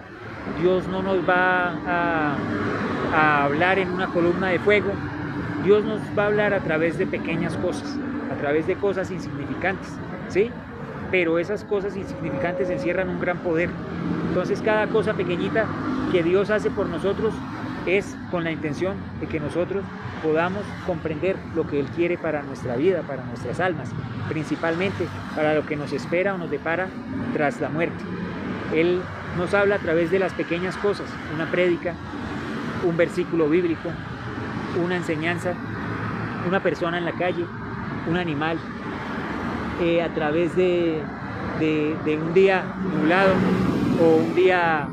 Dios no nos va a hablar en una columna de fuego. Dios nos va a hablar a través de pequeñas cosas, a través de cosas insignificantes, ¿sí? Pero esas cosas insignificantes encierran un gran poder. Entonces cada cosa pequeñita que Dios hace por nosotros es con la intención de que nosotros podamos comprender lo que Él quiere para nuestra vida, para nuestras almas, principalmente para lo que nos espera o nos depara tras la muerte. Él nos habla a través de las pequeñas cosas, una prédica, un versículo bíblico, una enseñanza, una persona en la calle, un animal, a través de un día nublado o un día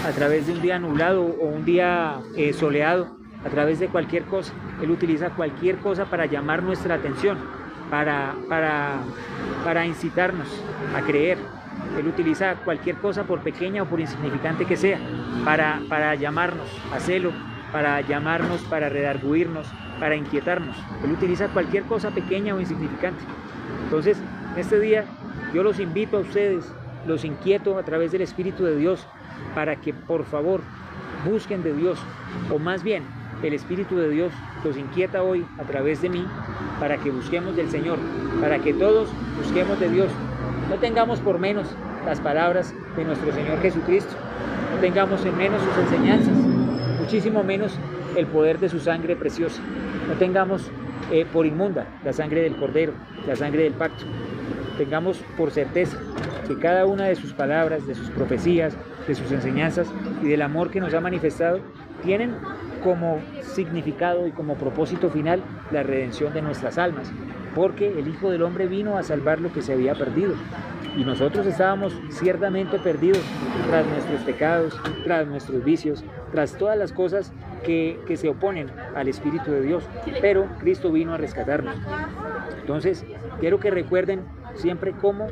a través de un día nublado o un día soleado, a través de cualquier cosa. Él utiliza cualquier cosa para llamar nuestra atención, para incitarnos a creer. Él utiliza cualquier cosa, por pequeña o por insignificante que sea, para llamarnos a celo, para llamarnos, para redarguirnos, para inquietarnos. Él utiliza cualquier cosa pequeña o insignificante. Entonces, este día yo los invito a ustedes, los inquieto a través del Espíritu de Dios, para que por favor busquen de Dios, o más bien el Espíritu de Dios los inquieta hoy a través de mí, para que busquemos del Señor, para que todos busquemos de Dios. No tengamos por menos las palabras de nuestro Señor Jesucristo, no tengamos en menos sus enseñanzas, muchísimo menos el poder de su sangre preciosa. No tengamos por inmunda la sangre del Cordero, la sangre del pacto. Tengamos por certeza que cada una de sus palabras, de sus profecías, de sus enseñanzas y del amor que nos ha manifestado, tienen como significado y como propósito final la redención de nuestras almas, porque el Hijo del Hombre vino a salvar lo que se había perdido. Y nosotros estábamos ciertamente perdidos tras nuestros pecados, tras nuestros vicios, tras todas las cosas que se oponen al Espíritu de Dios. Pero Cristo vino a rescatarnos. Entonces, quiero que recuerden siempre cómo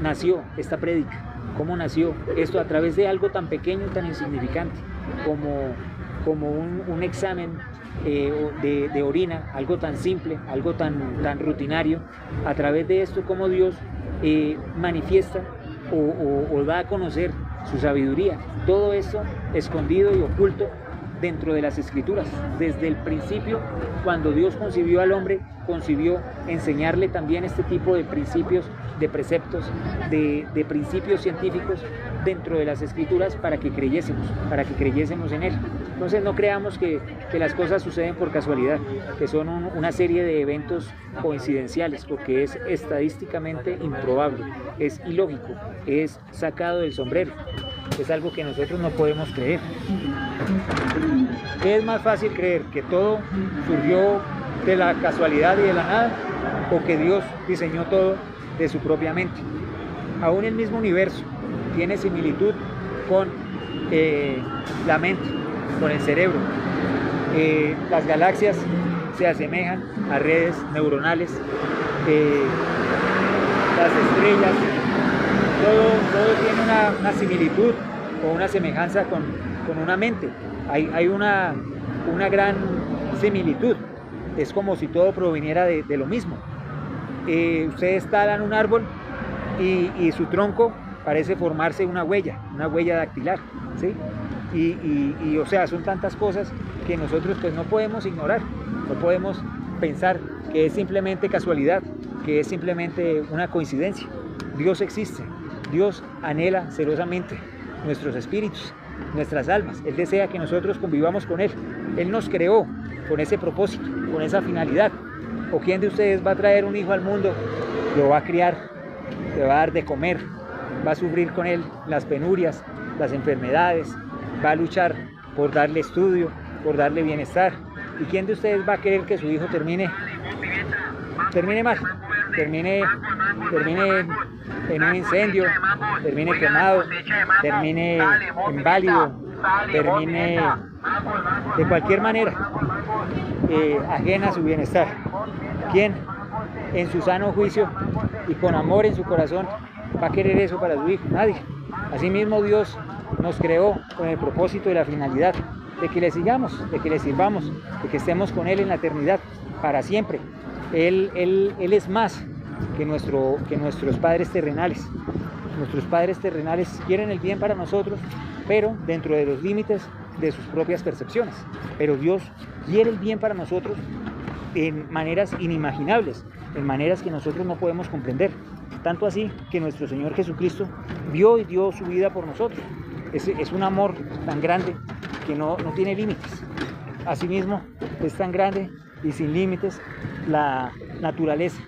nació esta prédica, cómo nació esto a través de algo tan pequeño y tan insignificante como un examen de orina, algo tan simple, algo tan rutinario. A través de esto, cómo Dios manifiesta o da a conocer su sabiduría. Todo esto escondido y oculto dentro de las Escrituras. Desde el principio, cuando Dios concibió al hombre, concibió enseñarle también este tipo de principios, de preceptos, de principios científicos dentro de las Escrituras para que creyésemos en Él. Entonces no creamos que las cosas suceden por casualidad, que son una serie de eventos coincidenciales, porque es estadísticamente improbable, es ilógico, es sacado del sombrero, es algo que nosotros no podemos creer. ¿Qué es más fácil creer? ¿Que todo surgió de la casualidad y de la nada? ¿O que Dios diseñó todo de su propia mente? Aún el mismo universo tiene similitud con la mente, con el cerebro. Las galaxias se asemejan a redes neuronales, las estrellas, todo tiene una similitud o una semejanza con una mente. Hay una gran similitud. Es como si todo proviniera de lo mismo. Ustedes talan un árbol y su tronco parece formarse una huella dactilar, ¿sí? Y o sea, son tantas cosas que nosotros pues no podemos ignorar, no podemos pensar que es simplemente casualidad, que es simplemente una coincidencia. Dios existe, Dios anhela celosamente nuestros espíritus, nuestras almas. Él desea que nosotros convivamos con Él. Él nos creó con ese propósito, con esa finalidad. ¿O quién de ustedes va a traer un hijo al mundo? Lo va a criar, le va a dar de comer, va a sufrir con él las penurias, las enfermedades, va a luchar por darle estudio, por darle bienestar. ¿Y quién de ustedes va a querer que su hijo termine mal? Termine en un incendio, termine quemado, termine inválido, termine de cualquier manera ajena a su bienestar. ¿Quién en su sano juicio y con amor en su corazón va a querer eso para su hijo? Nadie. Asimismo, Dios nos creó con el propósito y la finalidad de que le sigamos, de que le sirvamos, de que estemos con Él en la eternidad, para siempre. Él es más que nuestros padres terrenales. Nuestros padres terrenales quieren el bien para nosotros, pero dentro de los límites de sus propias percepciones. Pero Dios quiere el bien para nosotros en maneras inimaginables, en maneras que nosotros no podemos comprender. Tanto así que nuestro Señor Jesucristo dio y dio su vida por nosotros. Es un amor tan grande que no tiene límites. Asimismo, es tan grande y sin límites la naturaleza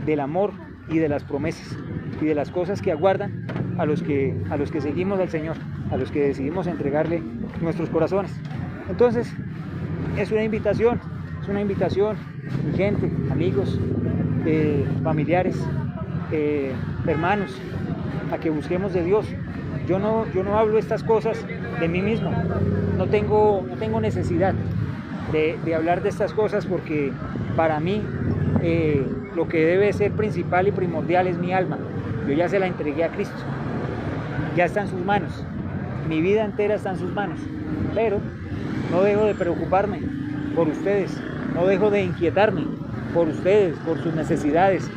del amor y de las promesas y de las cosas que aguardan a los que seguimos al Señor, a los que decidimos entregarle nuestros corazones. Entonces, es una invitación, mi gente, amigos, familiares, hermanos, a que busquemos de Dios. Yo no hablo estas cosas de mí mismo, no tengo necesidad de hablar de estas cosas, porque para mí lo que debe ser principal y primordial es mi alma. Yo ya se la entregué a Cristo, ya está en sus manos, mi vida entera está en sus manos, pero no dejo de preocuparme por ustedes, no dejo de inquietarme por ustedes, por sus necesidades,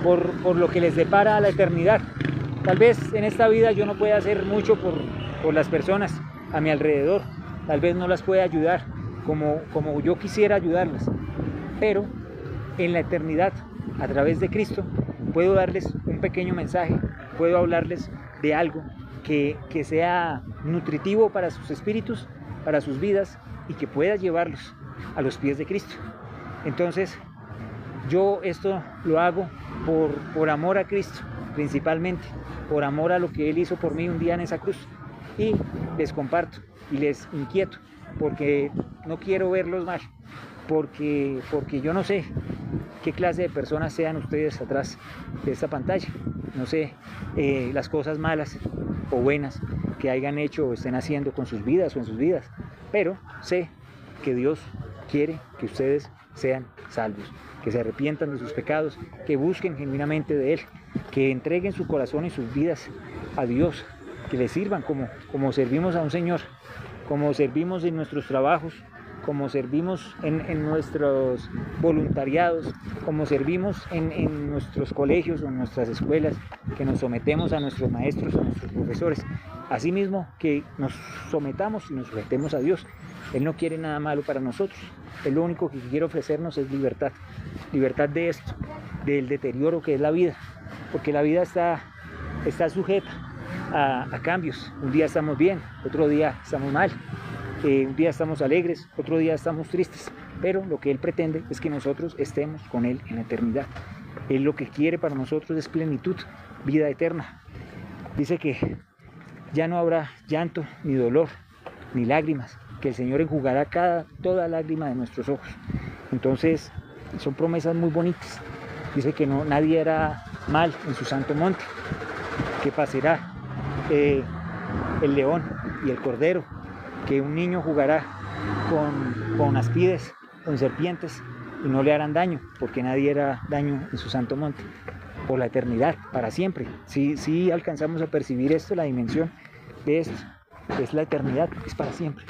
por lo que les depara a la eternidad. Tal vez en esta vida yo no pueda hacer mucho por las personas a mi alrededor, tal vez no las pueda ayudar como yo quisiera ayudarlas, pero en la eternidad, a través de Cristo, puedo darles un pequeño mensaje, puedo hablarles de algo que sea nutritivo para sus espíritus, para sus vidas, y que pueda llevarlos a los pies de Cristo. Entonces, yo esto lo hago por amor a Cristo, principalmente, por amor a lo que Él hizo por mí un día en esa cruz. Y les comparto y les inquieto, porque no quiero verlos mal, porque yo no sé qué clase de personas sean ustedes atrás de esta pantalla. No sé las cosas malas o buenas que hayan hecho o estén haciendo con sus vidas o en sus vidas, pero sé que Dios quiere que ustedes sean salvos, que se arrepientan de sus pecados, que busquen genuinamente de Él, que entreguen su corazón y sus vidas a Dios, que le sirvan como servimos a un Señor, como servimos en nuestros trabajos, como servimos en nuestros voluntariados, como servimos en nuestros colegios o en nuestras escuelas, que nos sometemos a nuestros maestros, a nuestros profesores, asimismo que nos sometamos y nos sujetemos a Dios. Él no quiere nada malo para nosotros. Él lo único que quiere ofrecernos es libertad. Libertad de esto, del deterioro que es la vida. Porque la vida está sujeta a cambios. Un día estamos bien, otro día estamos mal. Un día estamos alegres, otro día estamos tristes. Pero lo que Él pretende es que nosotros estemos con Él en la eternidad. Él lo que quiere para nosotros es plenitud, vida eterna. Dice que ya no habrá llanto, ni dolor, ni lágrimas, que el Señor enjugará toda lágrima de nuestros ojos. Entonces, son promesas muy bonitas. Dice que nadie hará mal en su santo monte, que pasará el león y el cordero, que un niño jugará con aspides, con serpientes, y no le harán daño, porque nadie hará daño en su santo monte, por la eternidad, para siempre. Si alcanzamos a percibir esto, la dimensión de esto, es la eternidad, es para siempre.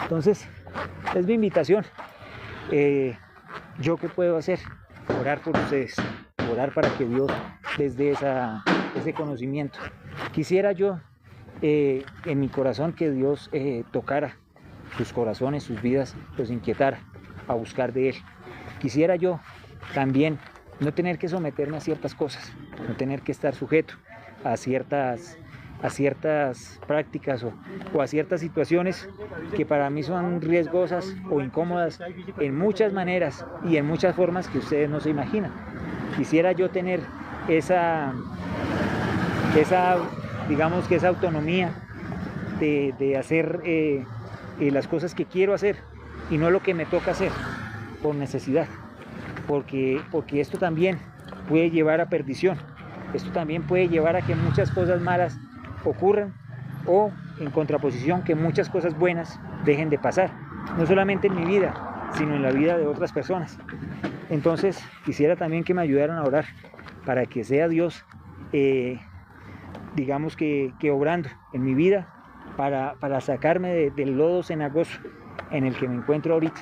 Entonces, es mi invitación. ¿Yo qué puedo hacer? Orar por ustedes, orar para que Dios les dé ese conocimiento. Quisiera yo, en mi corazón, que Dios tocara sus corazones, sus vidas, los inquietara a buscar de Él. Quisiera yo también no tener que someterme a ciertas cosas, no tener que estar sujeto a ciertas prácticas o a ciertas situaciones que para mí son riesgosas o incómodas en muchas maneras y en muchas formas que ustedes no se imaginan. Quisiera yo tener esa digamos que esa autonomía de hacer las cosas que quiero hacer y no lo que me toca hacer por necesidad, porque esto también puede llevar a perdición. Esto también puede llevar a que muchas cosas malas ocurran o, en contraposición, que muchas cosas buenas dejen de pasar, no solamente en mi vida, sino en la vida de otras personas. Entonces, quisiera también que me ayudaran a orar para que sea Dios, digamos que obrando en mi vida para sacarme del lodo cenagoso en el que me encuentro ahorita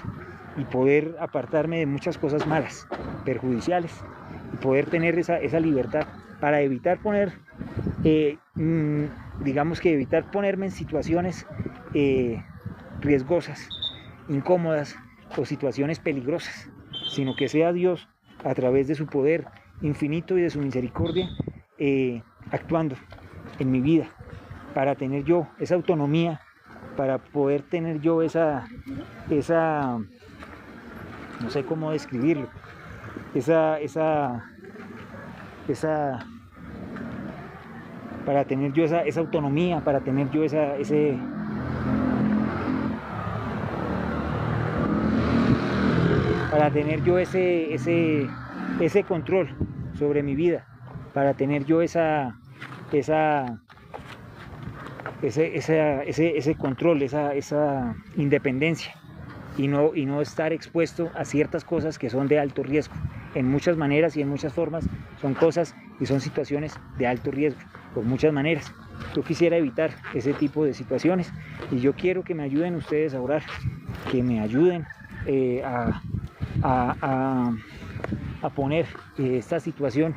y poder apartarme de muchas cosas malas, perjudiciales, y poder tener esa libertad para evitar evitar ponerme en situaciones riesgosas, incómodas o situaciones peligrosas, sino que sea Dios, a través de su poder infinito y de su misericordia, actuando en mi vida, para tener yo esa autonomía, para poder tener yo esa no sé cómo describirlo, para tener yo esa autonomía, para tener yo ese control sobre mi vida, para tener yo ese control, esa independencia, y no estar expuesto a ciertas cosas que son de alto riesgo. En muchas maneras y en muchas formas son cosas y son situaciones de alto riesgo, por muchas maneras. Yo quisiera evitar ese tipo de situaciones y yo quiero que me ayuden ustedes a orar, que me ayuden a poner estas situaciones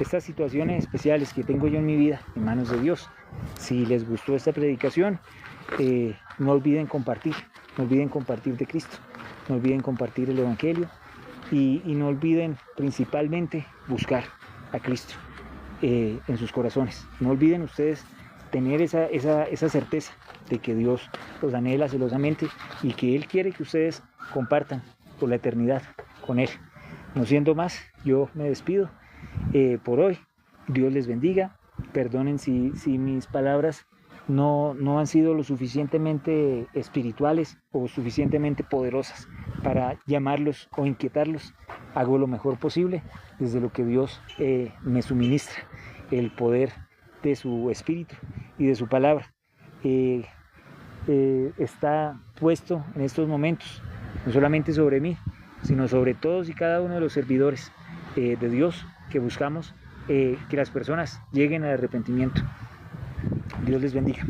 especiales que tengo yo en mi vida en manos de Dios. Si les gustó esta predicación, no olviden compartir de Cristo, no olviden compartir el Evangelio y no olviden principalmente buscar a Cristo en sus corazones. No olviden ustedes tener esa certeza de que Dios los anhela celosamente y que Él quiere que ustedes compartan por la eternidad con Él. No siendo más, yo me despido por hoy. Dios les bendiga. Perdonen si mis palabras no han sido lo suficientemente espirituales o suficientemente poderosas para llamarlos o inquietarlos. Hago lo mejor posible desde lo que Dios me suministra, el poder de su Espíritu y de su palabra. Está puesto en estos momentos, no solamente sobre mí, sino sobre todos y cada uno de los servidores de Dios que buscamos que las personas lleguen al arrepentimiento. Dios les bendiga.